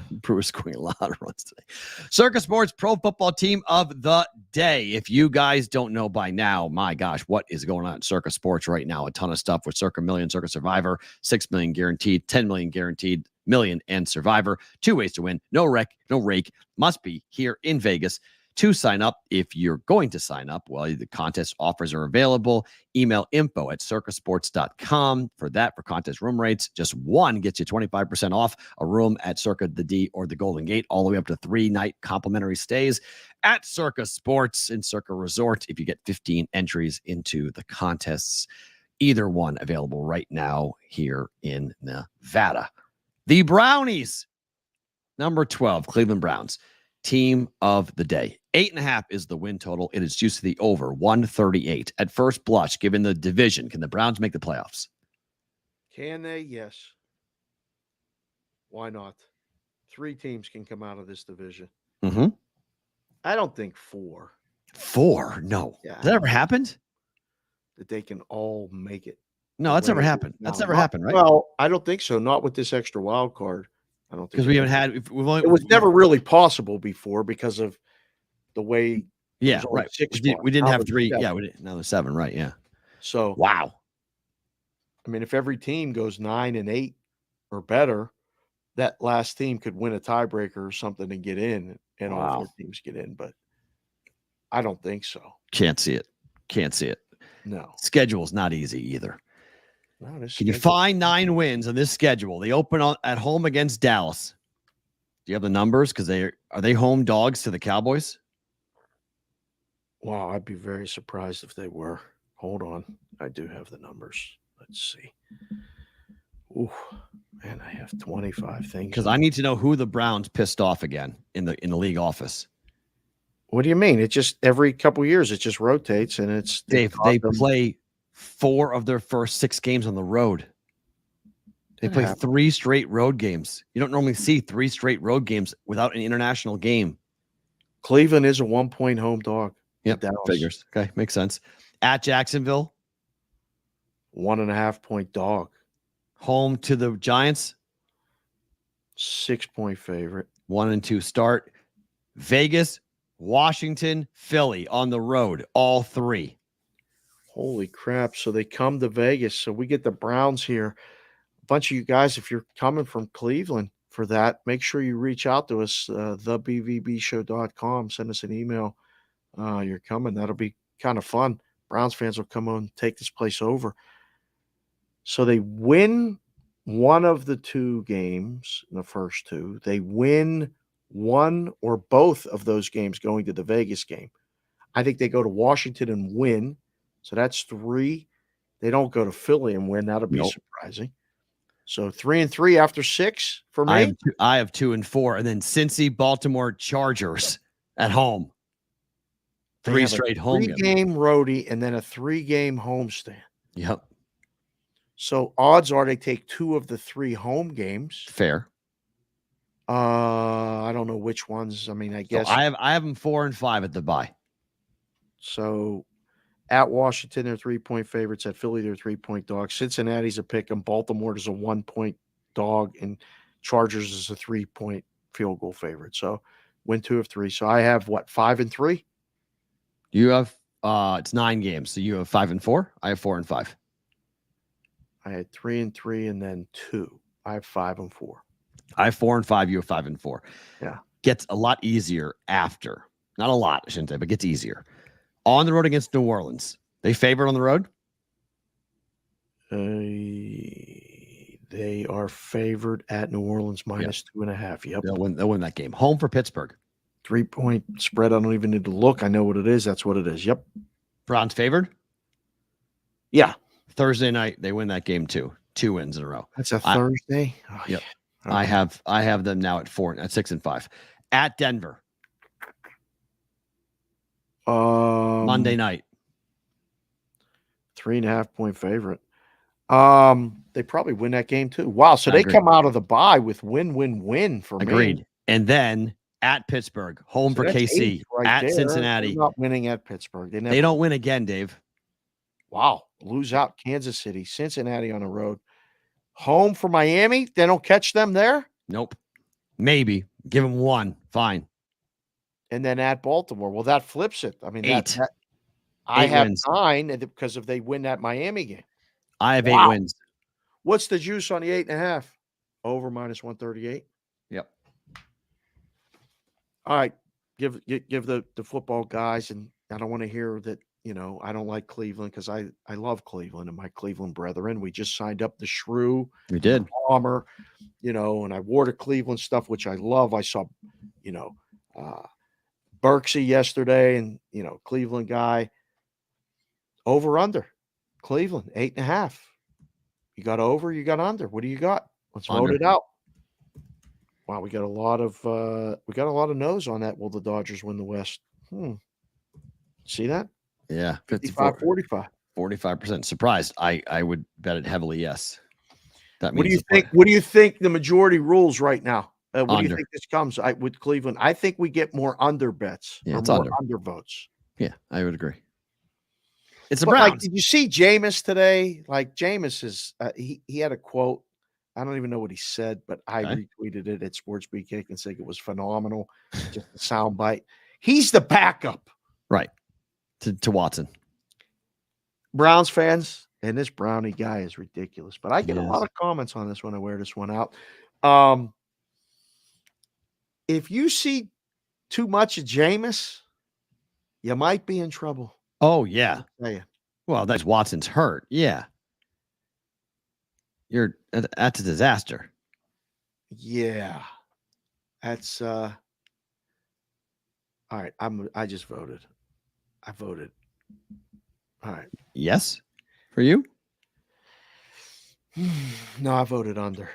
Speaker 6: Brewers scoring a lot of runs today. Circa Sports Pro Football Team of the Day. If you guys don't know by now, my gosh, what is going on at Circa Sports right now? A ton of stuff with Circa Million, Circa Survivor, 6 million guaranteed, 10 million guaranteed, million and Survivor. 2 ways to win. No rake. Must be here in Vegas. To sign up, if you're going to sign up, well, the contest offers are available. Email info@circasports.com for contest room rates. Just one gets you 25% off a room at Circa the D or the Golden Gate, all the way up to 3-night complimentary stays at Circa Sports and Circa Resort. If you get 15 entries into the contests, either one available right now here in Nevada. The Brownies, number 12, Cleveland Browns. Team of the day. 8.5 is the win total. It is juiced to the over 138. At first blush, given the division, can the Browns make the playoffs?
Speaker 9: Can they? Yes. Why not? 3 teams can come out of this division.
Speaker 6: Mm-hmm.
Speaker 9: I don't think 4.
Speaker 6: 4? No.
Speaker 9: Yeah,
Speaker 6: Has that ever happened?
Speaker 9: That they can all make it.
Speaker 6: No, that's never happened. That's never happened, right?
Speaker 9: Well, I don't think so. Not with this extra wild card. I don't think
Speaker 6: because we haven't had. It
Speaker 9: was never really possible before because of the way.
Speaker 6: Yeah, right. We didn't have 3. 7. Yeah, we didn't. Now there's 7, right? Yeah.
Speaker 9: So
Speaker 6: wow.
Speaker 9: I mean, if every team goes 9-8 or better, that last team could win a tiebreaker or something and get in, and all 4 teams get in. But I don't think so.
Speaker 6: Can't see it.
Speaker 9: No.
Speaker 6: Schedule's not easy either.
Speaker 9: No,
Speaker 6: can you find 9 wins on this schedule? They open at home against Dallas. Do you have the numbers? Because are they home dogs to the Cowboys?
Speaker 9: Wow, I'd be very surprised if they were. Hold on. I do have the numbers. Let's see. Ooh, man, I have 25 things.
Speaker 6: Because I need to know who the Browns pissed off again in the league office.
Speaker 9: What do you mean? It just every couple of years it just rotates and it's
Speaker 6: they play 4 of their first 6 games on the road. They play 3 straight road games. You don't normally see 3 straight road games without an international game.
Speaker 9: Cleveland is a 1-point home dog.
Speaker 6: Yep, figures. Okay, makes sense. At Jacksonville,
Speaker 9: 1.5-point dog.
Speaker 6: Home to the Giants,
Speaker 9: 6-point favorite.
Speaker 6: 1-2 start. Vegas, Washington, Philly on the road, all 3.
Speaker 9: Holy crap. So they come to Vegas. So we get the Browns here. A bunch of you guys, if you're coming from Cleveland for that, make sure you reach out to us, thebvbshow.com. Send us an email. You're coming. That'll be kind of fun. Browns fans will come on and take this place over. So they win one of the 2 games in the first 2. They win one or both of those games going to the Vegas game. I think they go to Washington and win. So that's 3. They don't go to Philly and win. That'll be surprising. So 3-3 after 6 for me.
Speaker 6: I have 2 and 4, and then Cincy, Baltimore, Chargers at home. 3 straight home games.
Speaker 9: 3-game roadie and then a 3-game homestand.
Speaker 6: Yep.
Speaker 9: So odds are they take 2 of the 3 home games.
Speaker 6: Fair.
Speaker 9: I don't know which ones. I mean, I guess
Speaker 6: I have them 4 and 5 at the bye.
Speaker 9: So at Washington, they're 3-point favorites. At Philly, they're 3-point dogs. Cincinnati's a pick 'em. Baltimore is a 1-point dog, and Chargers is a 3-point field goal favorite. So win 2 of 3. So I have 5 and 3.
Speaker 6: You have it's 9 games. So you have 5 and 4. I have 4 and 5.
Speaker 9: I had 3 and 3, and then 2. I have 5 and 4.
Speaker 6: I have 4 and 5. You have 5 and 4.
Speaker 9: Yeah.
Speaker 6: Gets a lot easier after. Not a lot, I shouldn't say, but gets easier. On the road against New Orleans. They favored on the road?
Speaker 9: They are favored at New Orleans minus 2.5. Yep.
Speaker 6: They'll win that game. Home for Pittsburgh.
Speaker 9: 3-point spread. I don't even need to look. I know what it is. That's what it is. Yep.
Speaker 6: Browns favored?
Speaker 9: Yeah.
Speaker 6: Thursday night, they win that game too. 2 wins in a row.
Speaker 9: That's a Thursday?
Speaker 6: Yep.
Speaker 9: Okay.
Speaker 6: I have them now at 6 and 5. At Denver. Monday night.
Speaker 9: 3.5-point favorite. They probably win that game too. Wow. So they come out of the bye with win for me.
Speaker 6: Agreed. And then at Pittsburgh, home for KC, at Cincinnati.
Speaker 9: They're not winning at Pittsburgh.
Speaker 6: They don't win again, Dave.
Speaker 9: Wow. Lose out Kansas City, Cincinnati on the road. Home for Miami. They don't catch them there?
Speaker 6: Nope. Maybe. Give them 1. Fine.
Speaker 9: And then at Baltimore. Well, that flips it. I mean,
Speaker 6: 8.
Speaker 9: I have
Speaker 6: wins.
Speaker 9: 9 because if they win that Miami game.
Speaker 6: I have 8 wins.
Speaker 9: What's the juice on the 8.5? Over minus 138.
Speaker 6: Yep.
Speaker 9: All right. Give the football guys, and I don't want to hear that, I don't like Cleveland because I love Cleveland and my Cleveland brethren. We just signed up the Shrew.
Speaker 6: We did.
Speaker 9: Palmer, and I wore the Cleveland stuff, which I love. I saw, Berksey yesterday and, Cleveland guy. Over under. Cleveland, 8.5. You got over, you got under. What do you got? Let's vote it out. Wow, we got a lot of no's on that. Will the Dodgers win the West? See that?
Speaker 6: Yeah.
Speaker 9: 55-45.
Speaker 6: 45%. Surprised. I would bet it heavily yes. That means
Speaker 9: what do you think? What do you think the majority rules right now? What do you think this comes with Cleveland? I think we get more under bets or more under votes.
Speaker 6: Yeah, I would agree. It's
Speaker 9: Browns. Did you see Jameis today? Like Jameis is he had a quote. I don't even know what he said, but I retweeted it at Sports BK and said it was phenomenal. Just a soundbite. He's the backup.
Speaker 6: Right. To Watson.
Speaker 9: Browns fans, and this Brownie guy is ridiculous. But I get a lot of comments on this when I wear this one out. If you see too much of Jameis, you might be in trouble.
Speaker 6: Oh, yeah. Well, that's Watson's hurt. Yeah. That's a disaster.
Speaker 9: Yeah. That's all right. I just voted. I voted. All right.
Speaker 6: Yes. For you?
Speaker 9: No, I voted under.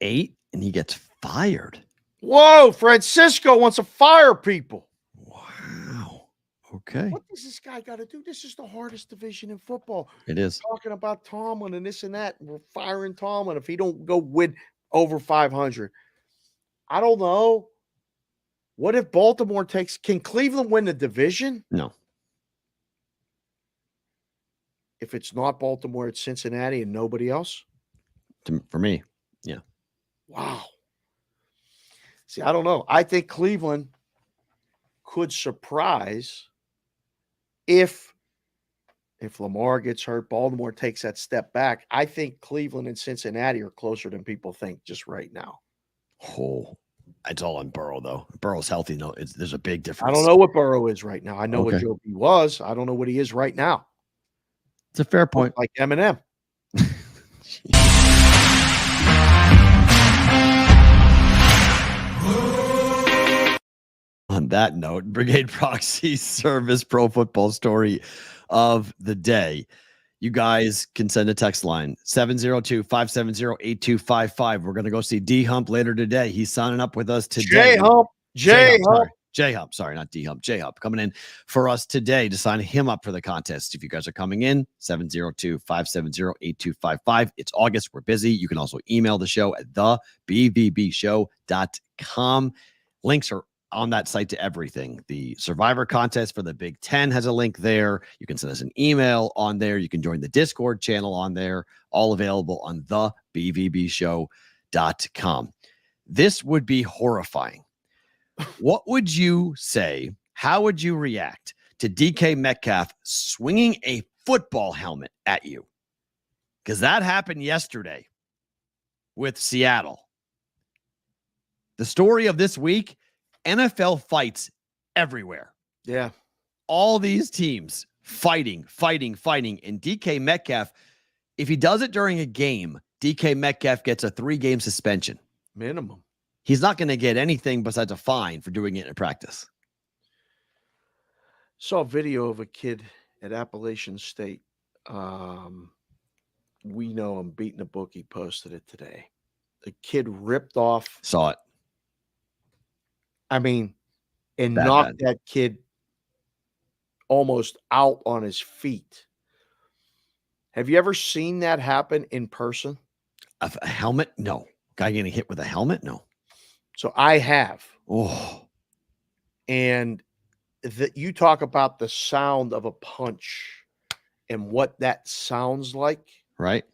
Speaker 6: 8 and he gets fired.
Speaker 9: Whoa, Francisco wants to fire people.
Speaker 6: Wow. Okay.
Speaker 9: What does this guy got to do? This is the hardest division in football.
Speaker 6: It is.
Speaker 9: We're talking about Tomlin and this and that. We're firing Tomlin if he don't go win over 500. I don't know. What if Baltimore takes? Can Cleveland win the division?
Speaker 6: No.
Speaker 9: If it's not Baltimore, it's Cincinnati and nobody else?
Speaker 6: For me, yeah.
Speaker 9: Wow. See, I don't know. I think Cleveland could surprise if Lamar gets hurt, Baltimore takes that step back. I think Cleveland and Cincinnati are closer than people think just right now.
Speaker 6: Oh, it's all on Burrow, though. Burrow's healthy. No, there's a big difference.
Speaker 9: I don't know what Burrow is right now. I know what Joe B was. I don't know what he is right now.
Speaker 6: It's a fair point.
Speaker 9: Like Eminem.
Speaker 6: On that note, Brigade Proxy Service Pro Football story of the day. you guys can send a text line 702-570-8255. We're going to go see D Hump later today. He's signing up with us today. J-Hump, sorry, not D-Hump, J-Hump, coming in for us today to sign him up for the contest. If you guys are coming in, 702-570-8255. It's August. We're busy. You can also email the show at thebvbshow.com. Links are on that site to everything. The Survivor contest for the Big Ten has a link there. You can send us an email on there. You can join the Discord channel on there. All available on thebvbshow.com. This would be horrifying. What would you say? How would you react to DK Metcalf swinging a football helmet at you? Because that happened yesterday with Seattle. The story of this week, NFL fights everywhere.
Speaker 9: Yeah.
Speaker 6: All these teams fighting. And DK Metcalf, if he does it during a game, DK Metcalf gets a 3-game suspension.
Speaker 9: Minimum.
Speaker 6: He's not going to get anything besides a fine for doing it in practice.
Speaker 9: Saw a video of a kid at Appalachian State. We know him, beating a book. He posted it today. The kid ripped off.
Speaker 6: Saw it.
Speaker 9: I mean, and knocked that kid almost out on his feet. Have you ever seen that happen in person?
Speaker 6: A helmet? No. Guy getting hit with a helmet? No.
Speaker 9: So I have.
Speaker 6: Oh.
Speaker 9: And you talk about the sound of a punch and what that sounds like.
Speaker 6: Right.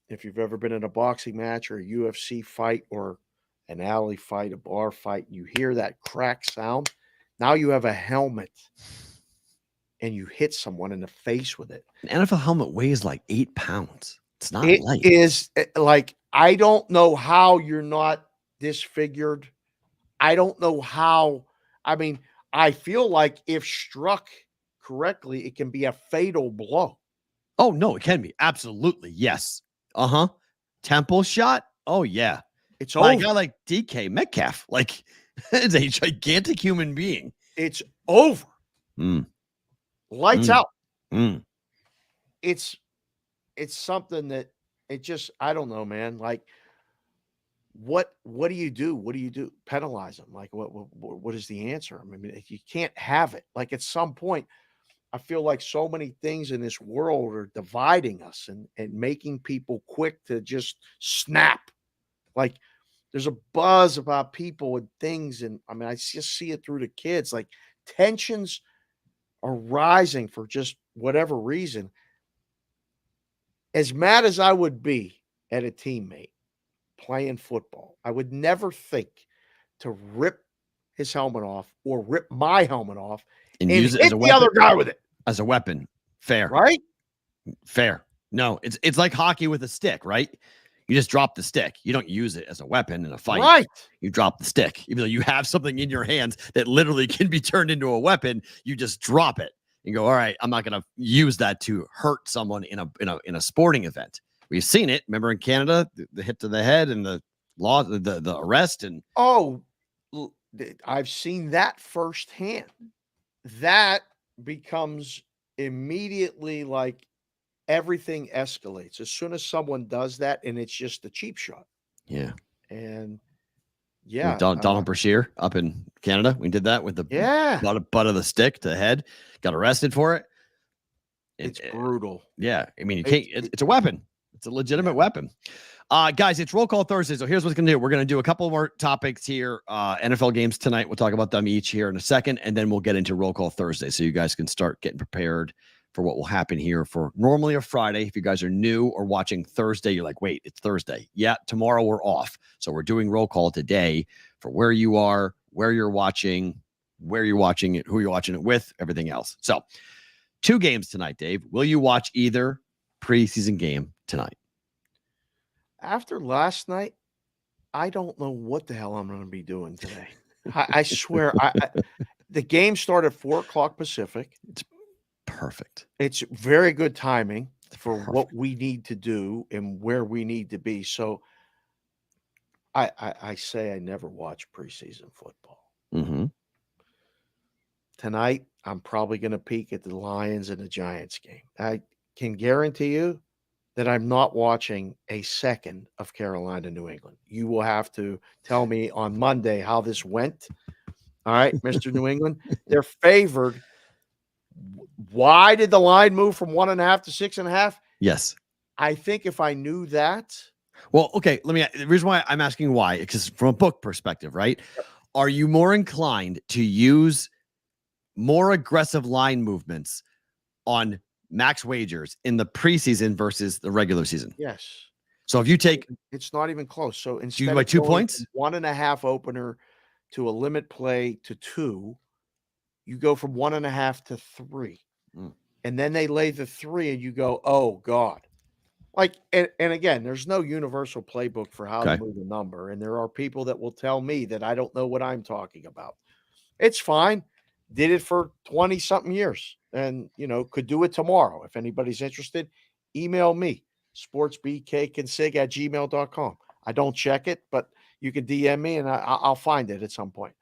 Speaker 9: If you've ever been in a boxing match or a UFC fight or an alley fight, a bar fight, you hear that crack sound. Now you have a helmet and you hit someone in the face with it.
Speaker 6: An NFL helmet weighs like 8 pounds. It's not light.
Speaker 9: It is like, I don't know how you're not disfigured. I don't know how. I mean, I feel like if struck correctly, it can be a fatal blow.
Speaker 6: Oh, no, it can be. Absolutely. Yes. Temple shot. Oh, yeah.
Speaker 9: It's
Speaker 6: over. A
Speaker 9: over.
Speaker 6: guy like DK Metcalf, like, it's a gigantic human being.
Speaker 9: It's over. Lights out. It's something that it just, I don't know, man. Like, what do you do? What do you do? Penalize them? Like, what is the answer? I mean, you can't have it. Like, at some point, I feel like so many things in this world are dividing us and making people quick to just snap. Like, there's a buzz about people and things. And I mean, I just see it through the kids. Like, tensions are rising for just whatever reason. As mad as I would be at a teammate playing football, I would never think to rip his helmet off or rip my helmet off and use it as a weapon. The other guy with it
Speaker 6: as a weapon. Fair,
Speaker 9: right?
Speaker 6: Fair. No, it's like hockey with a stick, right? You just drop the stick. You don't use it as a weapon in a fight.
Speaker 9: Right.
Speaker 6: You drop the stick. Even though you have something in your hands that literally can be turned into a weapon, you just drop it and go, all right, I'm not going to use that to hurt someone in a sporting event. We've seen it. Remember in Canada, the hit to the head and the arrest. And
Speaker 9: I've seen that firsthand. That becomes immediately like everything escalates as soon as someone does that, and it's just a cheap shot.
Speaker 6: Yeah.
Speaker 9: And yeah,
Speaker 6: Donald Brashear up in Canada, we did that with the butt of the stick to the head. Got arrested for it.
Speaker 9: It's brutal.
Speaker 6: Yeah, I mean, you can't. It's a weapon. It's a legitimate weapon. Guys, it's Roll Call Thursday. So here's what's going to do. We're going to do a couple more topics here. NFL games tonight. We'll talk about them each here in a second, and then we'll get into Roll Call Thursday. So you guys can start getting prepared for what will happen here for normally a Friday. If you guys are new or watching Thursday, you're like, wait, it's Thursday. Yeah, tomorrow we're off. So we're doing Roll Call today for where you are, where you're watching it, who you're watching it with, everything else. So 2 games tonight, Dave. Will you watch either preseason game tonight?
Speaker 9: After last night, I don't know what the hell I'm going to be doing today. I swear, the game started at 4:00 Pacific.
Speaker 6: It's perfect.
Speaker 9: It's very good timing for what we need to do and where we need to be. So I say I never watch preseason football.
Speaker 6: Mm-hmm.
Speaker 9: Tonight, I'm probably going to peek at the Lions and the Giants game. can guarantee you that I'm not watching a second of Carolina, New England. You will have to tell me on Monday how this went. All right, Mr. New England. They're favored. Why did the line move from 1.5 to 6.5?
Speaker 6: Yes.
Speaker 9: I think if I knew that.
Speaker 6: Well, okay. The reason why I'm asking why, because from a book perspective, right? Are you more inclined to use more aggressive line movements on max wagers in the preseason versus the regular season?
Speaker 9: Yes.
Speaker 6: So if you take,
Speaker 9: it's not even close. So instead
Speaker 6: you by
Speaker 9: of
Speaker 6: 2
Speaker 9: going
Speaker 6: points,
Speaker 9: from 1.5 opener to a limit play to 2, you go from 1.5 to 3. And then they lay the 3 and you go, oh God. Like, and again, there's no universal playbook for how to move a number. And there are people that will tell me that I don't know what I'm talking about. It's fine. Did it for 20 something years and, could do it tomorrow. If anybody's interested, email me, sportsbkconsig@gmail.com. I don't check it, but you can DM me and I'll find it at some point.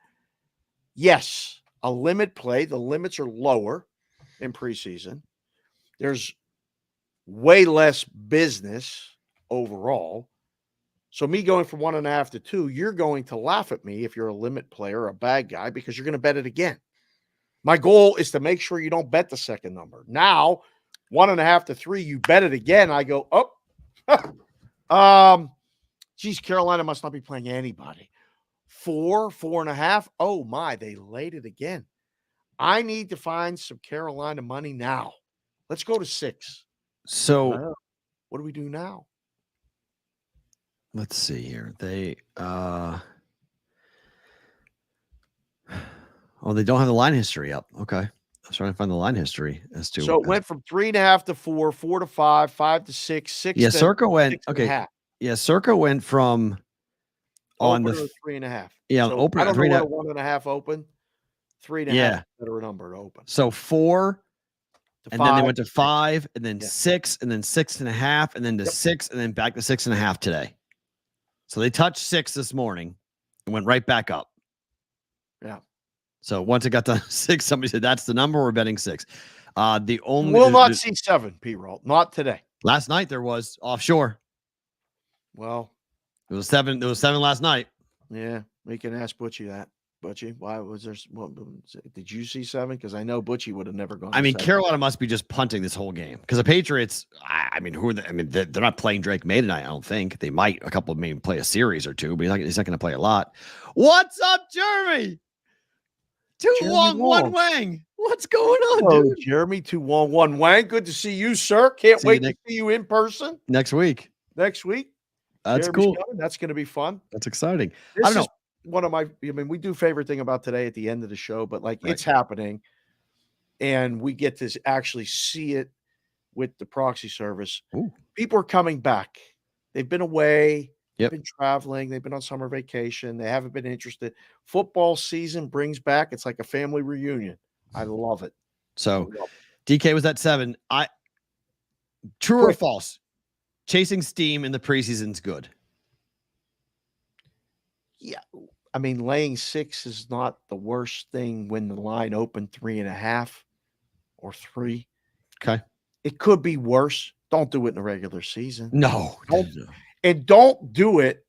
Speaker 9: Yes, a limit play. The limits are lower in preseason. There's way less business overall. So me going from 1.5 to 2, you're going to laugh at me if you're a limit player, a bad guy, because you're going to bet it again. My goal is to make sure you don't bet the second number. Now, 1.5 to 3, you bet it again. I go, geez, Carolina must not be playing anybody. 4.5. Oh my, they laid it again. I need to find some Carolina money now. Let's go to 6.
Speaker 6: So
Speaker 9: what do we do now?
Speaker 6: Let's see here. They they don't have the line history up. Okay. I was trying to find the line history as to.
Speaker 9: So it went from 3.5 to 4, 4 to 5, 5 to 6, 6
Speaker 6: yeah,
Speaker 9: to
Speaker 6: Circa went
Speaker 9: 6.5.
Speaker 6: Yeah, Circa went from on
Speaker 9: opener
Speaker 6: the
Speaker 9: 3.5.
Speaker 6: Yeah,
Speaker 9: so
Speaker 6: opener
Speaker 9: I don't know
Speaker 6: 3.5.
Speaker 9: what a 1.5 open. 3.5
Speaker 6: Yeah.
Speaker 9: better number to open.
Speaker 6: So 4
Speaker 9: to
Speaker 6: and
Speaker 9: 5,
Speaker 6: then they went to 5 and then
Speaker 9: Yeah.
Speaker 6: 6 and then 6.5 and then to 6 and then back to 6.5 today. So they touched 6 this morning and went right back up.
Speaker 9: Yeah.
Speaker 6: So once it got to 6, somebody said that's the number. We're betting 6. The only
Speaker 9: will not see 7, P-roll. Not today.
Speaker 6: Last night there was offshore.
Speaker 9: Well,
Speaker 6: it was 7. There was 7 last night.
Speaker 9: Yeah, we can ask Butchie that. Butchie, why was there? Did you see 7? Because I know Butchie would have never gone.
Speaker 6: I mean,
Speaker 9: 7.
Speaker 6: Carolina must be just punting this whole game because the Patriots. I mean, who are they? I mean, they're not playing Drake May tonight. I don't think they might. A couple maybe play a series or two, but he's not going to play a lot. What's up, Jeremy? Two Wong, one Wang. What's going on, dude?
Speaker 9: Jeremy, 2 Wong, 1 Wang. Good to see you, sir. Can't wait to see you in person
Speaker 6: next week.
Speaker 9: Next week.
Speaker 6: That's
Speaker 9: Jeremy's
Speaker 6: cool.
Speaker 9: coming. That's going to be fun.
Speaker 6: That's exciting.
Speaker 9: This
Speaker 6: I don't know.
Speaker 9: One of my, we do favorite thing about today at the end of the show, but it's happening and we get to actually see it with the proxy service.
Speaker 6: Ooh.
Speaker 9: People are coming back. They've been away.
Speaker 6: Yep.
Speaker 9: They've been traveling. They've been on summer vacation. They haven't been interested. Football season brings back. It's like a family reunion. I love it.
Speaker 6: So DK was at 7. True or false? Chasing steam in the preseason's good.
Speaker 9: Yeah. I mean, laying 6 is not the worst thing when the line opened 3.5 or 3.
Speaker 6: Okay.
Speaker 9: It could be worse. Don't do it in the regular season.
Speaker 6: No.
Speaker 9: Don't do it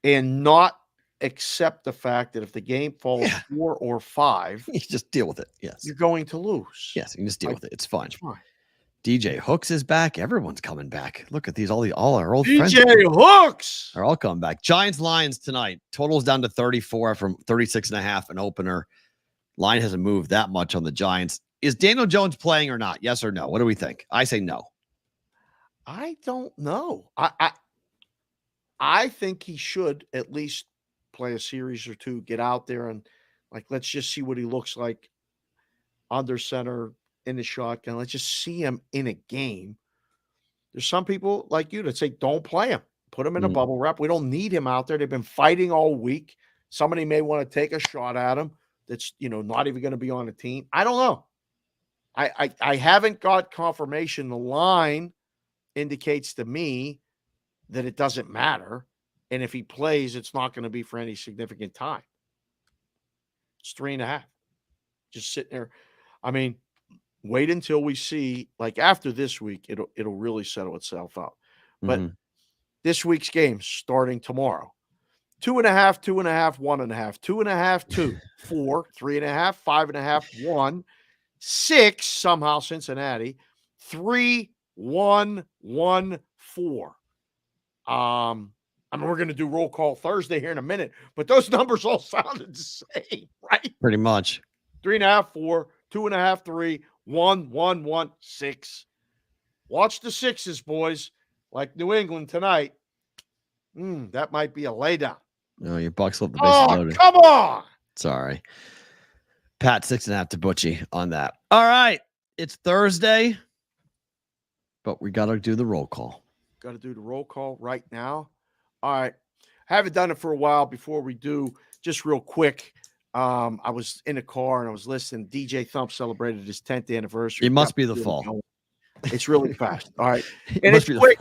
Speaker 9: and not accept the fact that if the game falls 4 or 5,
Speaker 6: you just deal with it. Yes.
Speaker 9: You're going to lose.
Speaker 6: Yes. You can just deal with it. It's fine.
Speaker 9: It's fine.
Speaker 6: DJ Hooks is back. Everyone's coming back. Look at these. All our old friends.
Speaker 9: DJ Hooks
Speaker 6: are all coming back. Giants Lions tonight. Total's down to 34 from 36.5 an opener. Line hasn't moved that much on the Giants. Is Daniel Jones playing or not? Yes or no? What do we think? I say no.
Speaker 9: I don't know. I think he should at least play a series or 2, get out there and let's just see what he looks like under center in the shotgun. Let's just see him in a game. There's some people like you that say, don't play him. Put him in a bubble wrap. We don't need him out there. They've been fighting all week. Somebody may want to take a shot at him that's, not even going to be on a team. I don't know. I haven't got confirmation. The line indicates to me that it doesn't matter. And if he plays, it's not going to be for any significant time. It's 3.5. Just sitting there. I mean, Wait until we see, like after this week, it'll really settle itself out. But this week's game starting tomorrow. 2.5, 2.5, 1.5, 2.5, 2, 4, 3.5, 5.5, 1, 6, somehow Cincinnati, 3, 1, 1, 4. I mean, we're going to do roll call Thursday here in a minute, but those numbers all sounded the same, right?
Speaker 6: Pretty much.
Speaker 9: 3.5, 4, 2.5, 3, 1, 1, 1, 6. Watch the sixes, boys. Like New England tonight. That might be a laydown.
Speaker 6: No, your Bucks left the bases loaded.
Speaker 9: Come on.
Speaker 6: Sorry. Pat 6.5 to Butchie on that. All right. It's Thursday, but we got to do the roll call.
Speaker 9: Got to do the roll call right now. All right. Haven't done it for a while. Before we do, just real quick, I was in a car and I was listening. DJ Thump celebrated his 10th anniversary.
Speaker 6: It must be the fall.
Speaker 9: It's really fast. All right. And it's quick.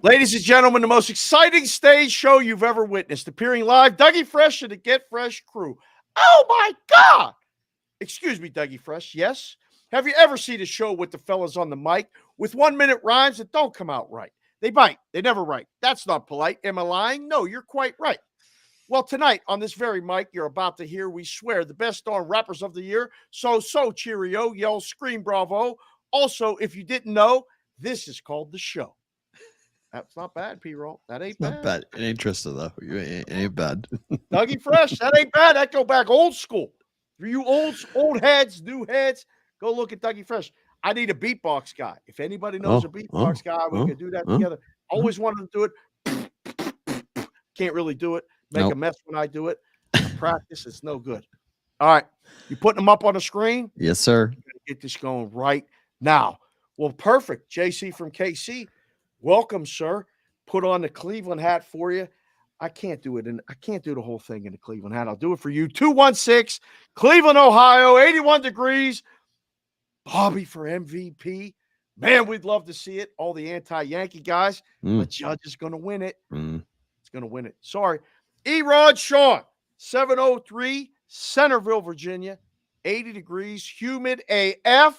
Speaker 9: Ladies and gentlemen, the most exciting stage show you've ever witnessed. Appearing live, Dougie Fresh and the Get Fresh crew. Oh, my God. Excuse me, Dougie Fresh. Yes? Have you ever seen a show with the fellas on the mic with 1-minute rhymes that don't come out right? They bite. They never write. That's not polite. Am I lying? No, you're quite right. Well, tonight on this very mic, you're about to hear, we swear, the best darn rappers of the year. So cheerio, yell, scream, bravo. Also, if you didn't know, this is called The Show. That's not bad, P-Roll. That ain't bad.
Speaker 6: Not bad. It ain't Trista, though. It ain't bad.
Speaker 9: Dougie Fresh, that ain't bad. That go back old school. For you old heads, new heads, go look at Dougie Fresh. I need a beatbox guy. If anybody knows a beatbox guy, we can do that together. Always wanted to do it. Can't really do it. Make a mess when I do it. Practice, it's no good. All right. You putting them up on the screen?
Speaker 6: Yes, sir.
Speaker 9: Get this going right now. Well, perfect. JC from KC. Welcome, sir. Put on the Cleveland hat for you. I can't do it, and I can't do the whole thing in the Cleveland hat. I'll do it for you. 216, Cleveland, Ohio, 81 degrees. Bobby for MVP. Man, we'd love to see it. All the anti-Yankee guys. But Judge is going to win it. It's going to win it. Sorry. Erod Sean, 703, Centerville, Virginia, 80 degrees, humid AF,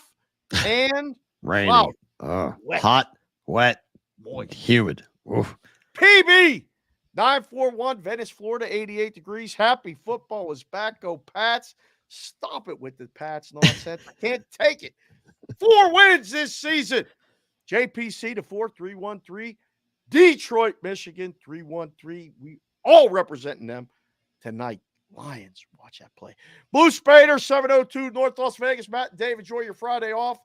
Speaker 9: and
Speaker 6: rainy.
Speaker 9: Wet.
Speaker 6: Hot, wet,
Speaker 9: moist,
Speaker 6: humid. Oof.
Speaker 9: PB 941, Venice, Florida, 88 degrees. Happy football is back. Go Pats. Stop it with the Pats nonsense. I can't take it. 4 wins this season. JPC to 4-3-1-3. Detroit, Michigan, 3-1-3. We all representing them tonight. Lions, watch that play. Blue Spader, 702, North Las Vegas. Matt and Dave, enjoy your Friday off.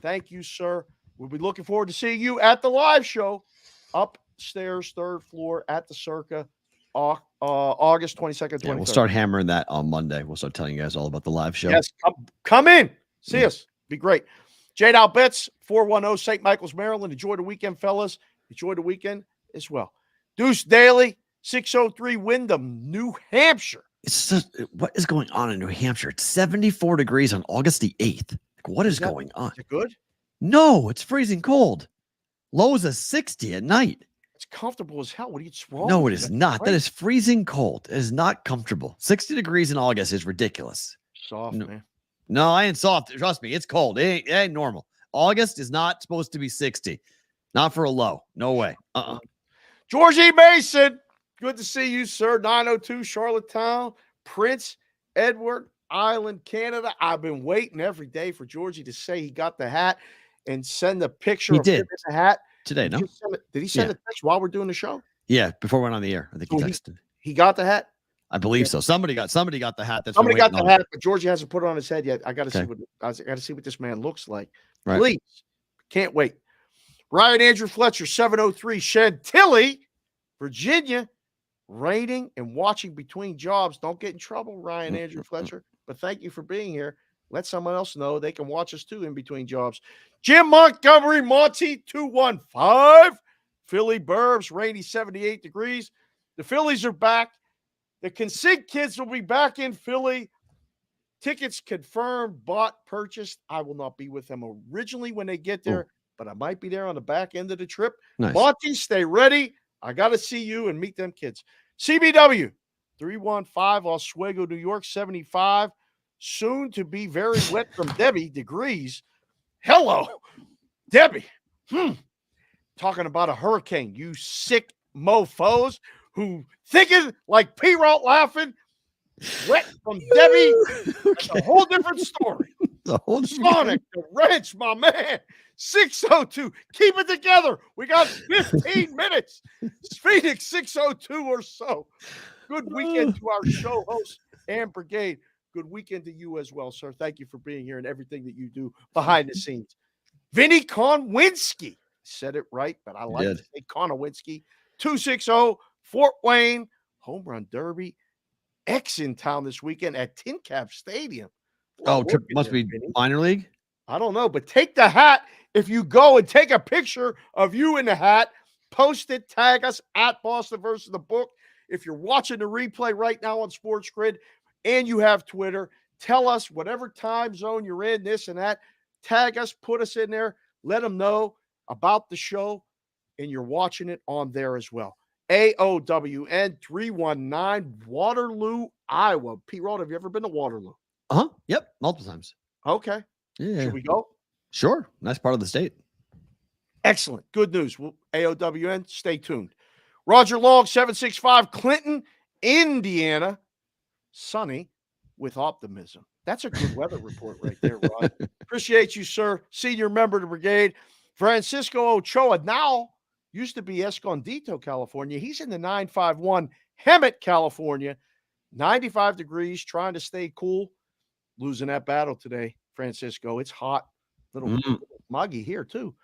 Speaker 9: Thank you, sir. We'll be looking forward to seeing you at the live show upstairs, 3rd floor at the Circa, August 22nd, 23rd.
Speaker 6: Yeah, we'll start hammering that on Monday. We'll start telling you guys all about the live show.
Speaker 9: Yes, come in. See us. Be great. Jade Albets, 410 St. Michael's, Maryland. Enjoy the weekend, fellas. Enjoy the weekend as well. Deuce Daly, 603 Windham, New Hampshire.
Speaker 6: It's just, what is going on in New Hampshire? It's 74 degrees on August the 8th. Like, what is going on?
Speaker 9: Is it good?
Speaker 6: No, it's freezing cold. Lows of 60 at night.
Speaker 9: It's comfortable as hell. What are you wrong?
Speaker 6: No, it is not. That is freezing cold. It is not comfortable. 60 degrees in August is ridiculous.
Speaker 9: Soft, man.
Speaker 6: No, I ain't soft. Trust me, it's cold. It ain't normal. August is not supposed to be 60. Not for a low. No way.
Speaker 9: George E. Mason, good to see you, sir. 902 Charlottetown, Prince Edward Island, Canada. I've been waiting every day for Georgie to say he got the hat and send a picture of him in the hat.
Speaker 6: Today, no?
Speaker 9: Did he send a text while we're doing the show?
Speaker 6: Yeah, before we went on the air. I think he texted.
Speaker 9: He got the hat?
Speaker 6: I believe so. Somebody got the hat.
Speaker 9: Somebody got the hat, but Georgie hasn't put it on his head yet. I got to see what this man looks like. Right. Please. Can't wait. Ryan Andrew Fletcher, 703 Chantilly, Virginia. Raining and watching between jobs. Don't get in trouble, Ryan Andrew Fletcher. But thank you for being here. Let someone else know they can watch us too in between jobs. Jim Montgomery, Monty, 215. Philly Burbs, rainy 78 degrees. The Phillies are back. The Consig kids will be back in Philly. Tickets confirmed, bought, purchased. I will not be with them originally when they get there, but I might be there on the back end of the trip.
Speaker 6: Nice.
Speaker 9: Monty, stay ready. I got to see you and meet them kids. CBW, 315 Oswego, New York, 75. soon to be very wet from Debbie degrees. Hello, Debbie. Talking about a hurricane, you sick mofos who thinking like P-Route laughing. Wet from Debbie. That's a whole different story. Sonic, the wrench, my man. 602. Keep it together. We got 15 minutes. Phoenix 602 or so. Good weekend to our show host and brigade. Good weekend to you as well, sir. Thank you for being here and everything that you do behind the scenes. Vinny Konwinski. Said it right, but I like to say Konowinski. 260 Fort Wayne Home Run Derby. X in town this weekend at Tin Cap Stadium.
Speaker 6: Must be minor league?
Speaker 9: I don't know, but take the hat. If you go and take a picture of you in the hat, post it, tag us at Boston versus the Book. If you're watching the replay right now on Sports Grid and you have Twitter, tell us whatever time zone you're in, this and that. Tag us, put us in there, let them know about the show, and you're watching it on there as well. AOWN 319, Waterloo, Iowa. Pete Rod, have you ever been to Waterloo?
Speaker 6: Yep, multiple times.
Speaker 9: Okay.
Speaker 6: Yeah.
Speaker 9: Should we go?
Speaker 6: Sure. Nice part of the state.
Speaker 9: Excellent. Good news. AOWN, stay tuned. Roger Long, 765, Clinton, Indiana. Sunny with optimism. That's a good weather report right there, Rod. Appreciate you, sir. Senior member of the brigade. Francisco Ochoa, now used to be Escondido, California. He's in the 951 Hemet, California. 95 degrees, trying to stay cool. Losing that battle today, Francisco. It's hot. Little muggy here, too.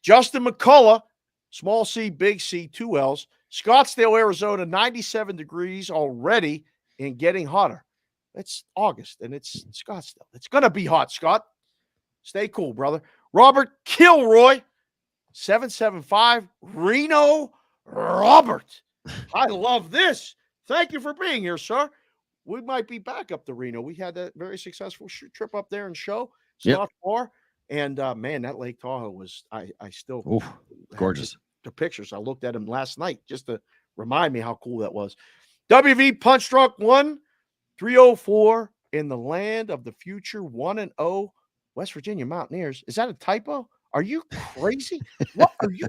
Speaker 9: Justin McCullough, small C, big C, 2 L's. Scottsdale, Arizona, 97 degrees already and getting hotter. It's August, and it's Scottsdale. It's going to be hot, Scott. Stay cool, brother. Robert Kilroy, 775, Reno Robert. I love this. Thank you for being here, sir. We might be back up to Reno. We had that very successful trip up there and show. It's not far. And, man, that Lake Tahoe was – I still –
Speaker 6: gorgeous.
Speaker 9: The pictures. I looked at them last night just to remind me how cool that was. WV Punch Drunk 1, 304 in the land of the future, 1-0, West Virginia Mountaineers. Is that a typo? Are you crazy? What are you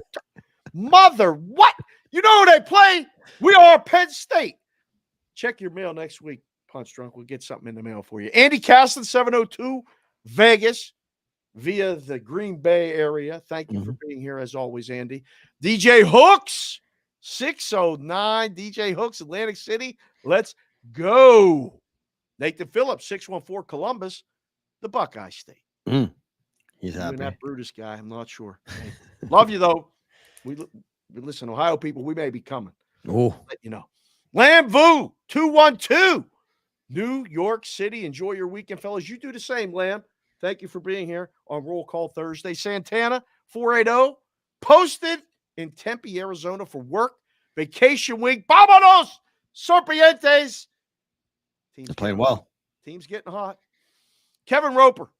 Speaker 9: mother, what? You know who they play? We are Penn State. Check your mail next week, Punch Drunk. We'll get something in the mail for you. Andy Caston, 702, Vegas, via the Green Bay area. Thank you for being here, as always, Andy. DJ Hooks, 609. DJ Hooks, Atlantic City. Let's go. Nathan Phillips, 614, Columbus, the Buckeye State.
Speaker 6: He's happy.
Speaker 9: That Brutus guy, I'm not sure. Love you, though. We listen, Ohio people, we may be coming.
Speaker 6: Oh,
Speaker 9: let you know. Lamb 212, New York City. Enjoy your weekend, fellas. You do the same, Lamb. Thank you for being here on Roll Call Thursday. Santana, 480, posted in Tempe, Arizona for work. Vacation week. Vámonos, Serpientes.
Speaker 6: They're playing well.
Speaker 9: Team's getting hot. Kevin Roper,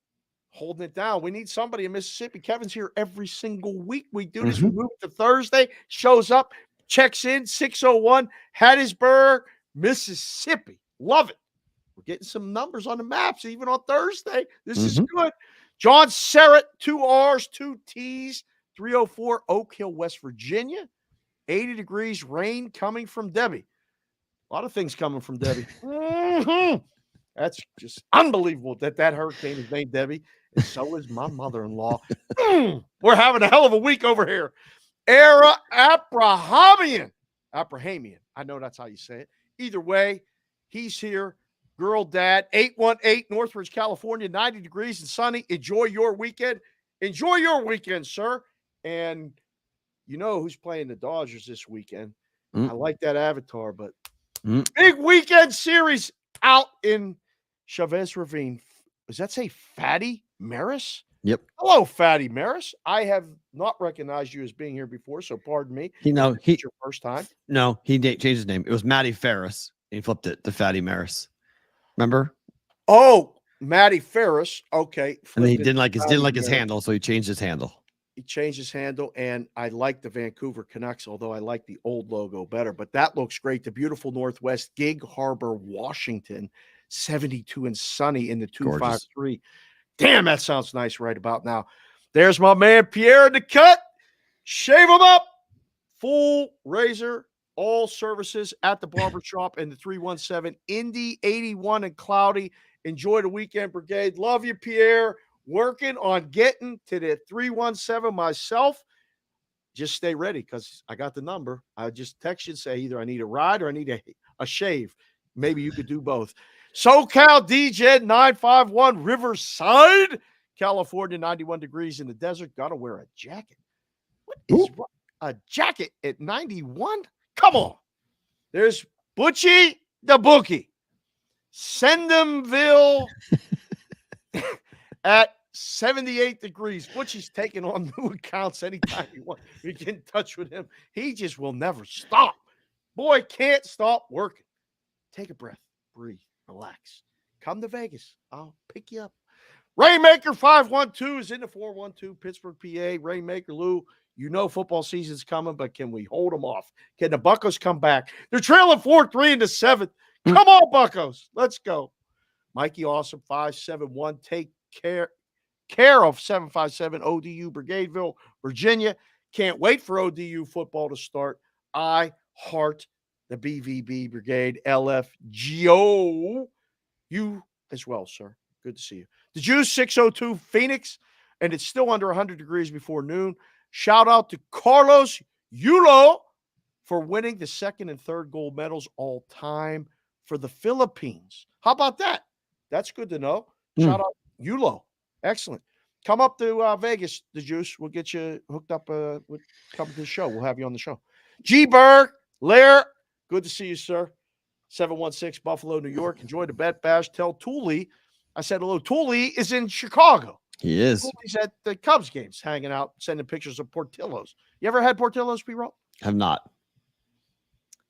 Speaker 9: holding it down. We need somebody in Mississippi. Kevin's here every single week. We do this. We move it to Thursday. Shows up, checks in, 601, Hattiesburg, Mississippi. Love it. We're getting some numbers on the maps even on Thursday. This is good. John Serrett, 2 R's, 2 T's, 304, Oak Hill, West Virginia. 80 degrees, rain coming from Debbie. A lot of things coming from Debbie. That's just unbelievable that hurricane is named Debbie. And so is my mother-in-law. We're having a hell of a week over here. Era Abrahamian. I know that's how you say it. Either way, he's here. Girl dad, 818 Northridge, California, 90 degrees and sunny. Enjoy your weekend. Enjoy your weekend, sir. And you know who's playing the Dodgers this weekend. I like that avatar, but big weekend series out in Chavez Ravine. Does that say Fatty Maris?
Speaker 6: Yep.
Speaker 9: Hello, Fatty Maris. I have not recognized you as being here before, so pardon me.
Speaker 6: It's
Speaker 9: your first time.
Speaker 6: No, he changed his name. It was Matty Ferris. And he flipped it to Fatty Maris. Remember?
Speaker 9: Oh, Matty Ferris. Okay.
Speaker 6: And he didn't like his handle, so he changed his handle.
Speaker 9: He changed his handle, and I like the Vancouver Canucks, although I like the old logo better. But that looks great. The beautiful Northwest, Gig Harbor, Washington, 72 and sunny in the 253.
Speaker 6: Gorgeous.
Speaker 9: Damn, that sounds nice right about now. There's my man Pierre in the cut. Shave him up. Full razor, all services at the barbershop in the 317. Indy 81 and cloudy. Enjoy the weekend, Brigade. Love you, Pierre. Working on getting to the 317 myself. Just stay ready because I got the number. I just text you and say either I need a ride or I need a shave. Maybe you could do both. SoCal DJ 951 Riverside, California, 91 degrees in the desert. Got to wear a jacket. What is a jacket at 91? Come on. There's Butchie the Bookie. Sendhamville at 78 degrees. Butchie's taking on new accounts anytime you want. You get in touch with him. He just will never stop. Boy, can't stop working. Take a breath. Breathe. Relax. Come to Vegas. I'll pick you up. Rainmaker 512 is in the 412, Pittsburgh, PA. Rainmaker Lou, you know football season's coming, but can we hold them off? Can the Buccos come back? They're trailing 4-3 in the 7th. Come on, Buccos. Let's go. Mikey Awesome 571. Take care of 757 ODU Brigadeville, Virginia. Can't wait for ODU football to start. I heart the BVB Brigade. LFGO. You as well, sir. Good to see you. The Juice 602 Phoenix, and it's still under 100 degrees before noon. Shout out to Carlos Yulo for winning the second and third gold medals all time for the Philippines. How about that? That's good to know. Shout out Yulo. Excellent. Come up to Vegas, the Juice. We'll get you hooked up with come to the show. We'll have you on the show. G. Berg, Lair, good to see you, sir. 716 Buffalo, New York. Enjoy the Bet Bash. Tell Tooley I said hello. Tooley is in Chicago.
Speaker 6: He is.
Speaker 9: He's at the Cubs games, hanging out, sending pictures of Portillo's. You ever had Portillo's, P-Roll?
Speaker 6: Have not.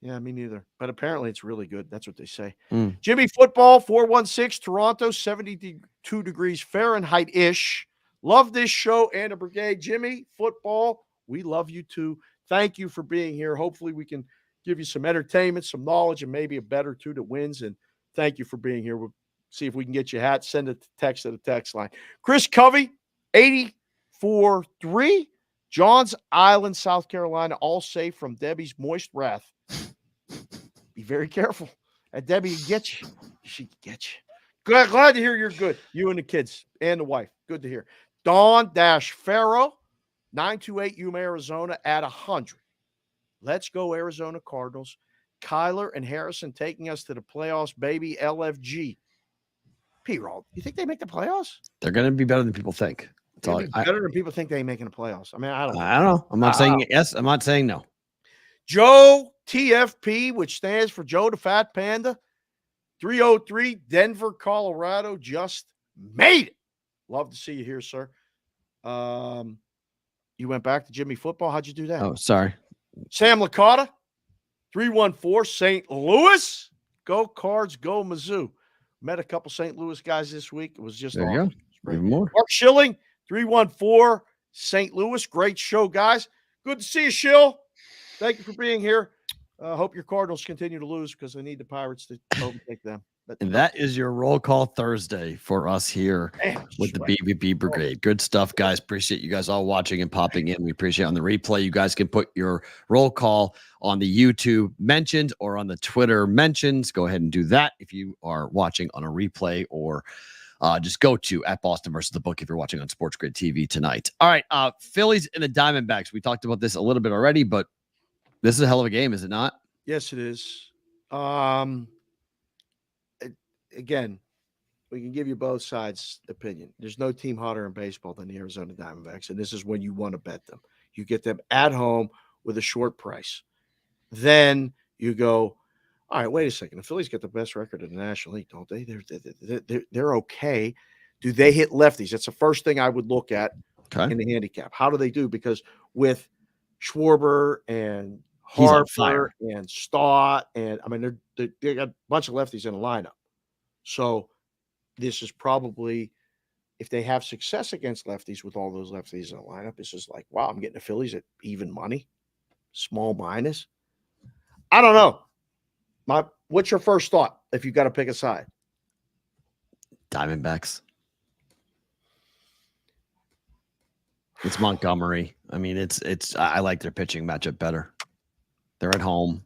Speaker 9: Yeah, me neither. But apparently it's really good. That's what they say. Jimmy Football, 416, Toronto, 72 degrees Fahrenheit-ish. Love this show and the Brigade. Jimmy Football, we love you too. Thank you for being here. Hopefully we can give you some entertainment, some knowledge, and maybe a bet or two that wins. And thank you for being here. We'll see if we can get you a hat. Send it to text at the text line. Chris Covey, 84-3. Johns Island, South Carolina, all safe from Debbie's moist wrath. Be very careful. And Debbie gets you. She gets you. Glad to hear you're good. You and the kids and the wife. Good to hear. Dawn-Farrow, 928 Yuma, Arizona at 100. Let's go, Arizona Cardinals. Kyler and Harrison taking us to the playoffs, baby. LFG. P-Roll, you think they make the playoffs?
Speaker 6: They're going to be better than people think.
Speaker 9: Better than people think they making the playoffs. I mean, I don't
Speaker 6: know. I'm not saying yes. I'm not saying no.
Speaker 9: Joe TFP, which stands for Joe the Fat Panda, 303 Denver, Colorado, just made it. Love to see you here, sir. You went back to Jimmy Football. How'd you do that?
Speaker 6: Oh, sorry.
Speaker 9: Sam Licata, 314 St. Louis. Go Cards, go Mizzou. Met a couple St. Louis guys this week. It was just
Speaker 6: there you go. Even more.
Speaker 9: Mark Schilling, 314 St. Louis. Great show, guys. Good to see you, Schill. Thank you for being here. Hope your Cardinals continue to lose because I need the Pirates to overtake them.
Speaker 6: And that is your roll call Thursday for us here with the BVB Brigade. Good stuff, guys. Appreciate you guys all watching and popping in. We appreciate it on the replay. You guys can put your roll call on the YouTube mentions or on the Twitter mentions. Go ahead and do that if you are watching on a replay, or just go to at Boston versus the Book if you're watching on Sports Grid TV tonight. All right, Phillies and the Diamondbacks. We talked about this a little bit already, but this is a hell of a game, is it not?
Speaker 9: Yes, it is. Again, we can give you both sides' opinion. There's no team hotter in baseball than the Arizona Diamondbacks, and this is when you want to bet them. You get them at home with a short price. Then you go, all right, wait a second. The Phillies get the best record in the National League, don't they? They're okay. Do they hit lefties? That's the first thing I would look at in the handicap. How do they do? Because with Schwarber and Harper and Stott, and I mean, they got a bunch of lefties in the lineup. So this is probably, if they have success against lefties with all those lefties in the lineup, this is like, wow, I'm getting the Phillies at even money, small minus. I don't know. What's your first thought if you've got to pick a side?
Speaker 6: Diamondbacks. It's Montgomery. I mean, I like their pitching matchup better. They're at home.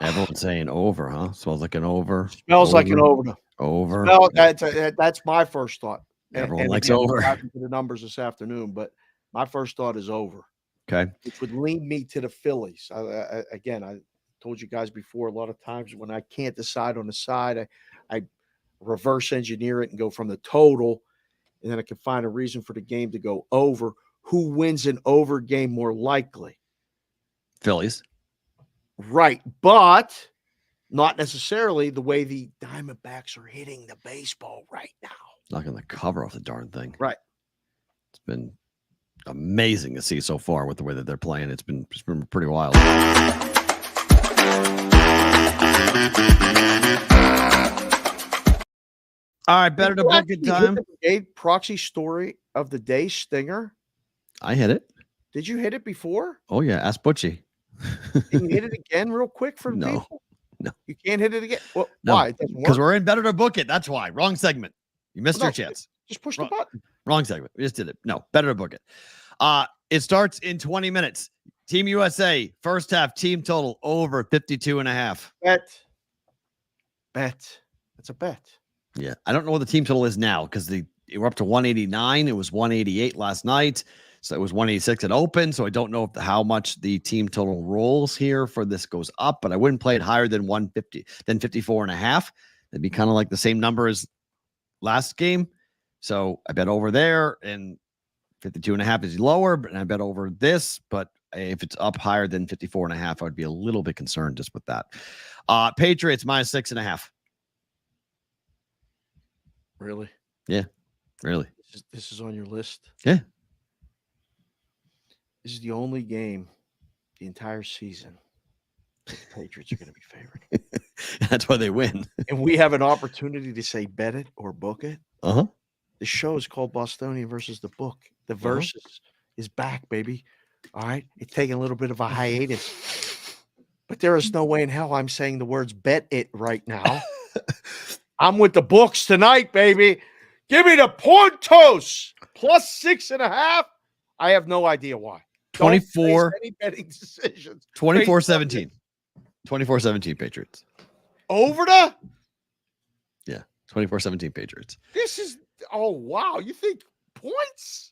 Speaker 6: Everyone's saying over, huh? Smells like an over.
Speaker 9: Smells like an over.
Speaker 6: Over.
Speaker 9: No, that's my first thought.
Speaker 6: Everyone likes over.
Speaker 9: We'll dive into the numbers this afternoon, but my first thought is over.
Speaker 6: Okay.
Speaker 9: Which would lean me to the Phillies. I told you guys before, a lot of times when I can't decide on the side, I reverse engineer it and go from the total, and then I can find a reason for the game to go over. Who wins an over game more likely?
Speaker 6: Phillies.
Speaker 9: Right, but not necessarily the way the Diamondbacks are hitting the baseball right now.
Speaker 6: Knocking the cover off the darn thing.
Speaker 9: Right.
Speaker 6: It's been amazing to see so far with the way that they're playing. It's been pretty wild. All right, better to book it time.
Speaker 9: Proxy story of the day stinger.
Speaker 6: I hit it.
Speaker 9: Did you hit it before?
Speaker 6: Oh yeah, ask Butchie.
Speaker 9: Can you hit it again real quick for the people?
Speaker 6: No.
Speaker 9: You can't hit it again? Well,
Speaker 6: no,
Speaker 9: why?
Speaker 6: Because we're in better to book it. That's why. Wrong segment. You missed your chance.
Speaker 9: Just push the button.
Speaker 6: Wrong segment. We just did it. No, better to book it. It starts in 20 minutes. Team USA, first half team total over 52.5.
Speaker 9: Bet. That's a bet.
Speaker 6: Yeah. I don't know what the team total is now because we're up to 189. It was 188 last night. So it was 186 at open. So I don't know how much the team total rolls here for this goes up, but I wouldn't play it higher than 150, than 54.5. It'd be kind of like the same number as last game. So I bet over there, and 52.5 is lower, but I bet over this. But if it's up higher than 54.5, I would be a little bit concerned just with that. Patriots -6.5.
Speaker 9: Really?
Speaker 6: Yeah, really.
Speaker 9: This is on your list?
Speaker 6: Yeah.
Speaker 9: This is the only game the entire season the Patriots are going to be favored.
Speaker 6: That's why they win.
Speaker 9: And we have an opportunity to say bet it or book it.
Speaker 6: Uh-huh.
Speaker 9: The show is called Bostonian versus the book. The versus is back, baby. All right. It's taking a little bit of a hiatus. But there is no way in hell I'm saying the words bet it right now. I'm with the books tonight, baby. Give me the Portos +6.5. I have no idea why.
Speaker 6: 24
Speaker 9: any betting decisions.
Speaker 6: 24-17. 24-17 Patriots.
Speaker 9: Over the?
Speaker 6: Yeah. 24-17 Patriots.
Speaker 9: This is wow. You think points?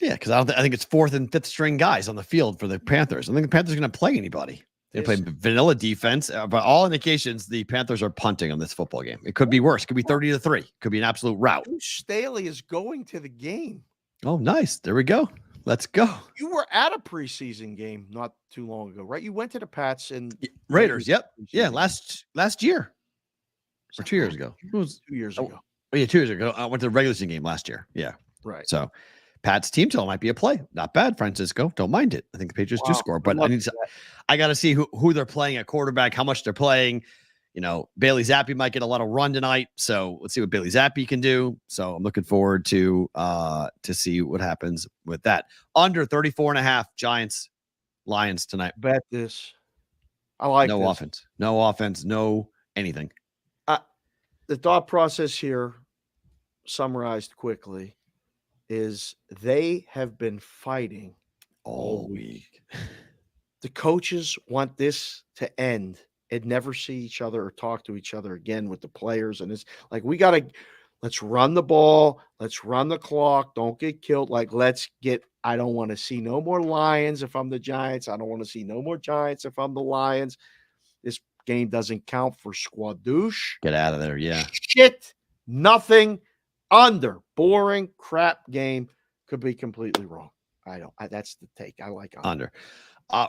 Speaker 6: Yeah, because I think it's fourth and fifth string guys on the field for the Panthers. I think the Panthers are going to play anybody. They play vanilla defense, but all indications the Panthers are punting on this football game. It could be worse. It could be 30-3. It could be an absolute rout.
Speaker 9: Staley is going to the game.
Speaker 6: Oh, nice. There we go. Let's go.
Speaker 9: You were at a preseason game not too long ago, right? You went to the Pats and
Speaker 6: Raiders. Yep. Yeah. Last year or 2 years ago. It was
Speaker 9: 2 years ago.
Speaker 6: Oh yeah, 2 years ago. I went to the regular season game last year. Yeah.
Speaker 9: Right.
Speaker 6: So Pat's team total might be a play. Not bad, Francisco. Don't mind it. I think the Patriots do score, but I got to see who they're playing at quarterback, how much they're playing. You know, Bailey Zappi might get a lot of run tonight. So let's see what Bailey Zappi can do. So I'm looking forward to see what happens with that. Under 34.5 Giants, Lions tonight.
Speaker 9: Bet this. I like
Speaker 6: no
Speaker 9: this.
Speaker 6: offense. No offense. No anything.
Speaker 9: The thought process here, summarized quickly, is they have been fighting
Speaker 6: all week.
Speaker 9: The coaches want this to end and never see each other or talk to each other again with the players. And it's like, let's run the ball. Let's run the clock. Don't get killed. I don't want to see no more Lions if I'm the Giants. I don't want to see no more Giants if I'm the Lions. This game doesn't count for squadouche.
Speaker 6: Get out of there. Yeah.
Speaker 9: Shit. Nothing. Under. Boring crap game. Could be completely wrong. That's the take. I like under.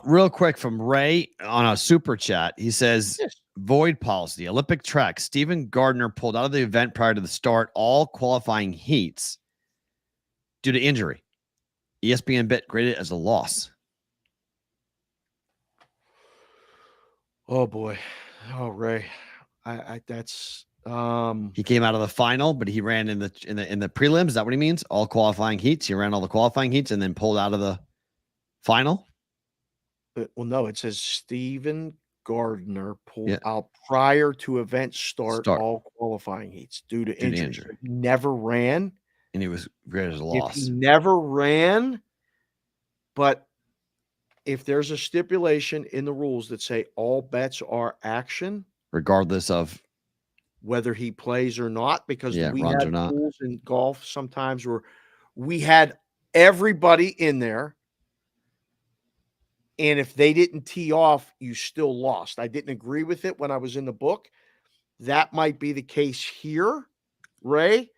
Speaker 6: Real quick from Ray on a super chat. He says, void policy, Olympic track. Stephen Gardner pulled out of the event prior to the start, all qualifying heats due to injury. ESPN bet graded as a loss.
Speaker 9: Oh boy. Oh, Ray. That's
Speaker 6: he came out of the final, but he ran in the prelims. Is that what he means? All qualifying heats. He ran all the qualifying heats and then pulled out of the final.
Speaker 9: Well, no, it says Stephen Gardner pulled out prior to event start all qualifying heats due to injury. He never ran.
Speaker 6: And he was great as a loss.
Speaker 9: If he never ran, but if there's a stipulation in the rules that say all bets are action,
Speaker 6: regardless of
Speaker 9: whether he plays or not, because we
Speaker 6: runs
Speaker 9: had
Speaker 6: or not.
Speaker 9: rules in golf sometimes where we had everybody in there, and if they didn't tee off, you still lost. I didn't agree with it when I was in the book. That might be the case here, Ray.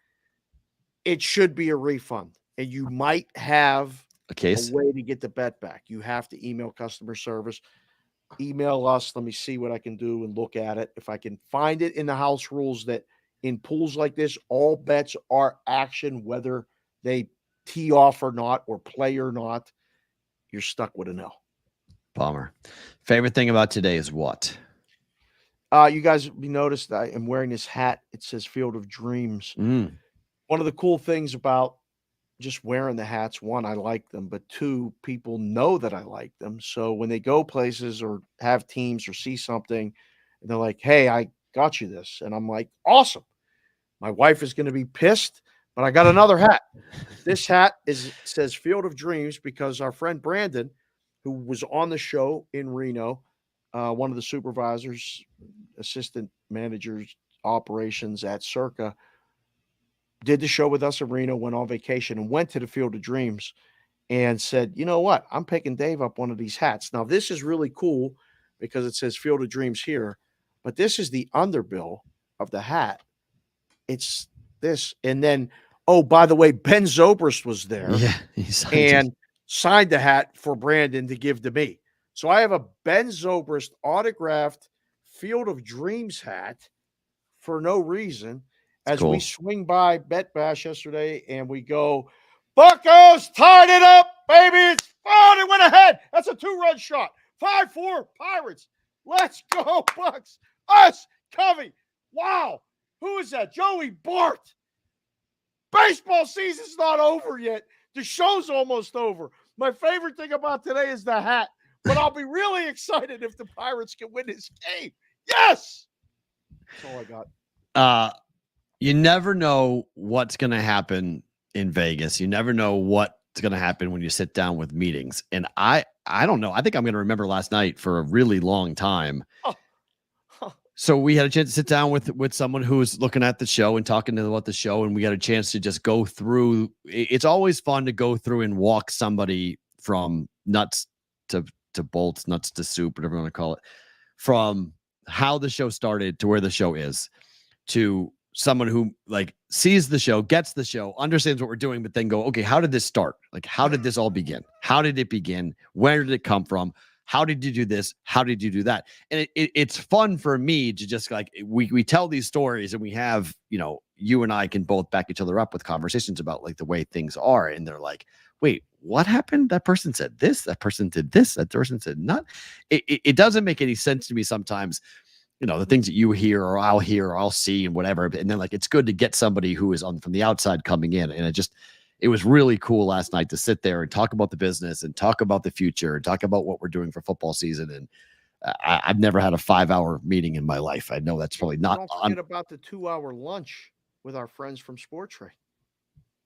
Speaker 9: It should be a refund, and you might have a way to get the bet back. You have to email customer service. Email us. Let me see what I can do and look at it. If I can find it in the house rules that in pools like this, all bets are action, whether they tee off or not, or play or not, you're stuck with an L.
Speaker 6: Bummer. Favorite thing about today is what?
Speaker 9: You guys noticed I am wearing this hat. It says Field of Dreams. One of the cool things about just wearing the hats, one, I like them, but two, people know that I like them. So when they go places or have teams or see something, and they're like, hey, I got you this. And I'm like, awesome. My wife is going to be pissed, but I got another hat. This hat says Field of Dreams because our friend Brandon, who was on the show in Reno, one of the supervisors, assistant managers, operations at Circa, did the show with us in Reno, went on vacation, and went to the Field of Dreams and said, you know what? I'm picking Dave up one of these hats. Now, this is really cool because it says Field of Dreams here, but this is the underbill of the hat. It's this. And then, oh, by the way, Ben Zobrist was there.
Speaker 6: Yeah,
Speaker 9: and signed the hat for Brandon to give to me. So I have a Ben Zobrist autographed Field of Dreams hat for no reason. As we swing by Bet Bash yesterday and we go, Buccos tied it up, baby. They went ahead. That's a 2-run shot. 5-4 Pirates. Let's go, Bucks. Us, Covey. Wow. Who is that? Joey Bart. Baseball season's not over yet. The show's almost over. My favorite thing about today is the hat, but I'll be really excited if the Pirates can win this game. Yes. That's all I got.
Speaker 6: You never know what's going to happen in Vegas. You never know what's going to happen when you sit down with meetings. And I don't know. I think I'm going to remember last night for a really long time. So we had a chance to sit down with someone who was looking at the show and talking about the show, and we got a chance to just go through. It's always fun to go through and walk somebody from nuts to bolts, nuts to soup, whatever you want to call it, from how the show started to where the show is, to someone who like sees the show, gets the show, understands what we're doing, but then go, okay, how did this start? Like, how did this all begin? How did it begin? Where did it come from? How did you do this? How did you do that? And it's fun for me to just like, we tell these stories and we have, you and I can both back each other up with conversations about like the way things are. And they're like, wait, what happened? That person said this, that person did this, that person said not. It doesn't make any sense to me sometimes, the things that you hear or I'll hear or I'll see and whatever. And then like, it's good to get somebody who is from the outside coming in. And it was really cool last night to sit there and talk about the business and talk about the future and talk about what we're doing for football season. And I've never had a 5-hour meeting in my life. I know that's probably not.
Speaker 9: Don't forget about the 2-hour lunch with our friends from Sports Trade.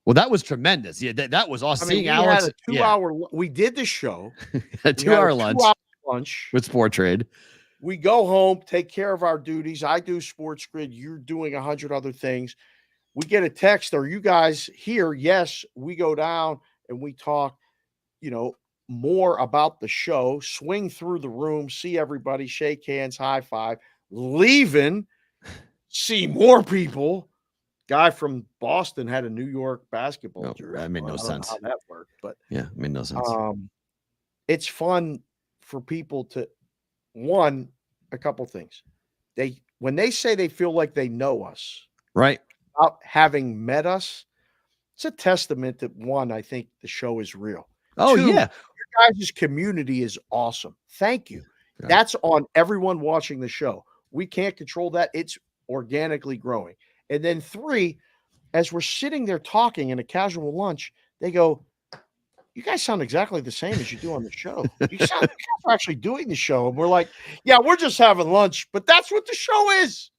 Speaker 6: Well, that was tremendous. Yeah, that was awesome.
Speaker 9: I mean, we had a 2-hour. We did the show.
Speaker 6: a 2-hour lunch with Sports Trade.
Speaker 9: We go home, take care of our duties. I do Sports Grid. You're doing 100 other things. We get a text, or you guys here? Yes, we go down and we talk, more about the show, swing through the room, see everybody, shake hands, high five, leaving, see more people. Guy from Boston had a New York basketball jersey.
Speaker 6: That made no sense.
Speaker 9: How that worked, but
Speaker 6: yeah, it made no sense.
Speaker 9: It's fun for people to, a couple things. When they say they feel like they know us,
Speaker 6: right?
Speaker 9: Without having met us, it's a testament that I think the show is real.
Speaker 6: Oh,
Speaker 9: Two,
Speaker 6: yeah.
Speaker 9: Your guys' community is awesome. Thank you. Yeah. That's on everyone watching the show. We can't control that. It's organically growing. And then 3, as we're sitting there talking in a casual lunch, they go, you guys sound exactly the same as you do on the show. You guys are actually doing the show. And we're like, yeah, we're just having lunch, but that's what the show is.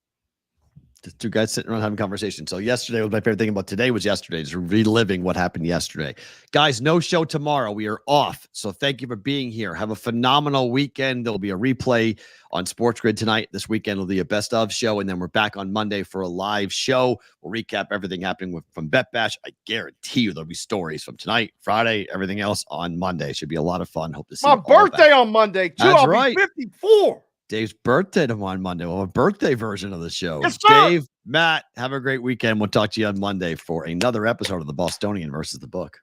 Speaker 6: Just two guys sitting around having conversation. So yesterday was my favorite thing about today was yesterday, just reliving what happened yesterday. Guys, no show tomorrow. We are off. So thank you for being here. Have a phenomenal weekend. There'll be a replay on Sports Grid tonight. This weekend will be a best of show. And then we're back on Monday for a live show. We'll recap everything happening from Bet Bash. I guarantee you there'll be stories from tonight, Friday, everything else on Monday. It should be a lot of fun. Hope to see
Speaker 9: my
Speaker 6: you
Speaker 9: birthday on Monday, too.
Speaker 6: That's
Speaker 9: I'll
Speaker 6: right.
Speaker 9: be 54.
Speaker 6: Dave's birthday tomorrow on Monday. We'll have a birthday version of the show.
Speaker 9: Yes, sir.
Speaker 6: Dave, Matt, have a great weekend. We'll talk to you on Monday for another episode of the Bostonian versus the Book.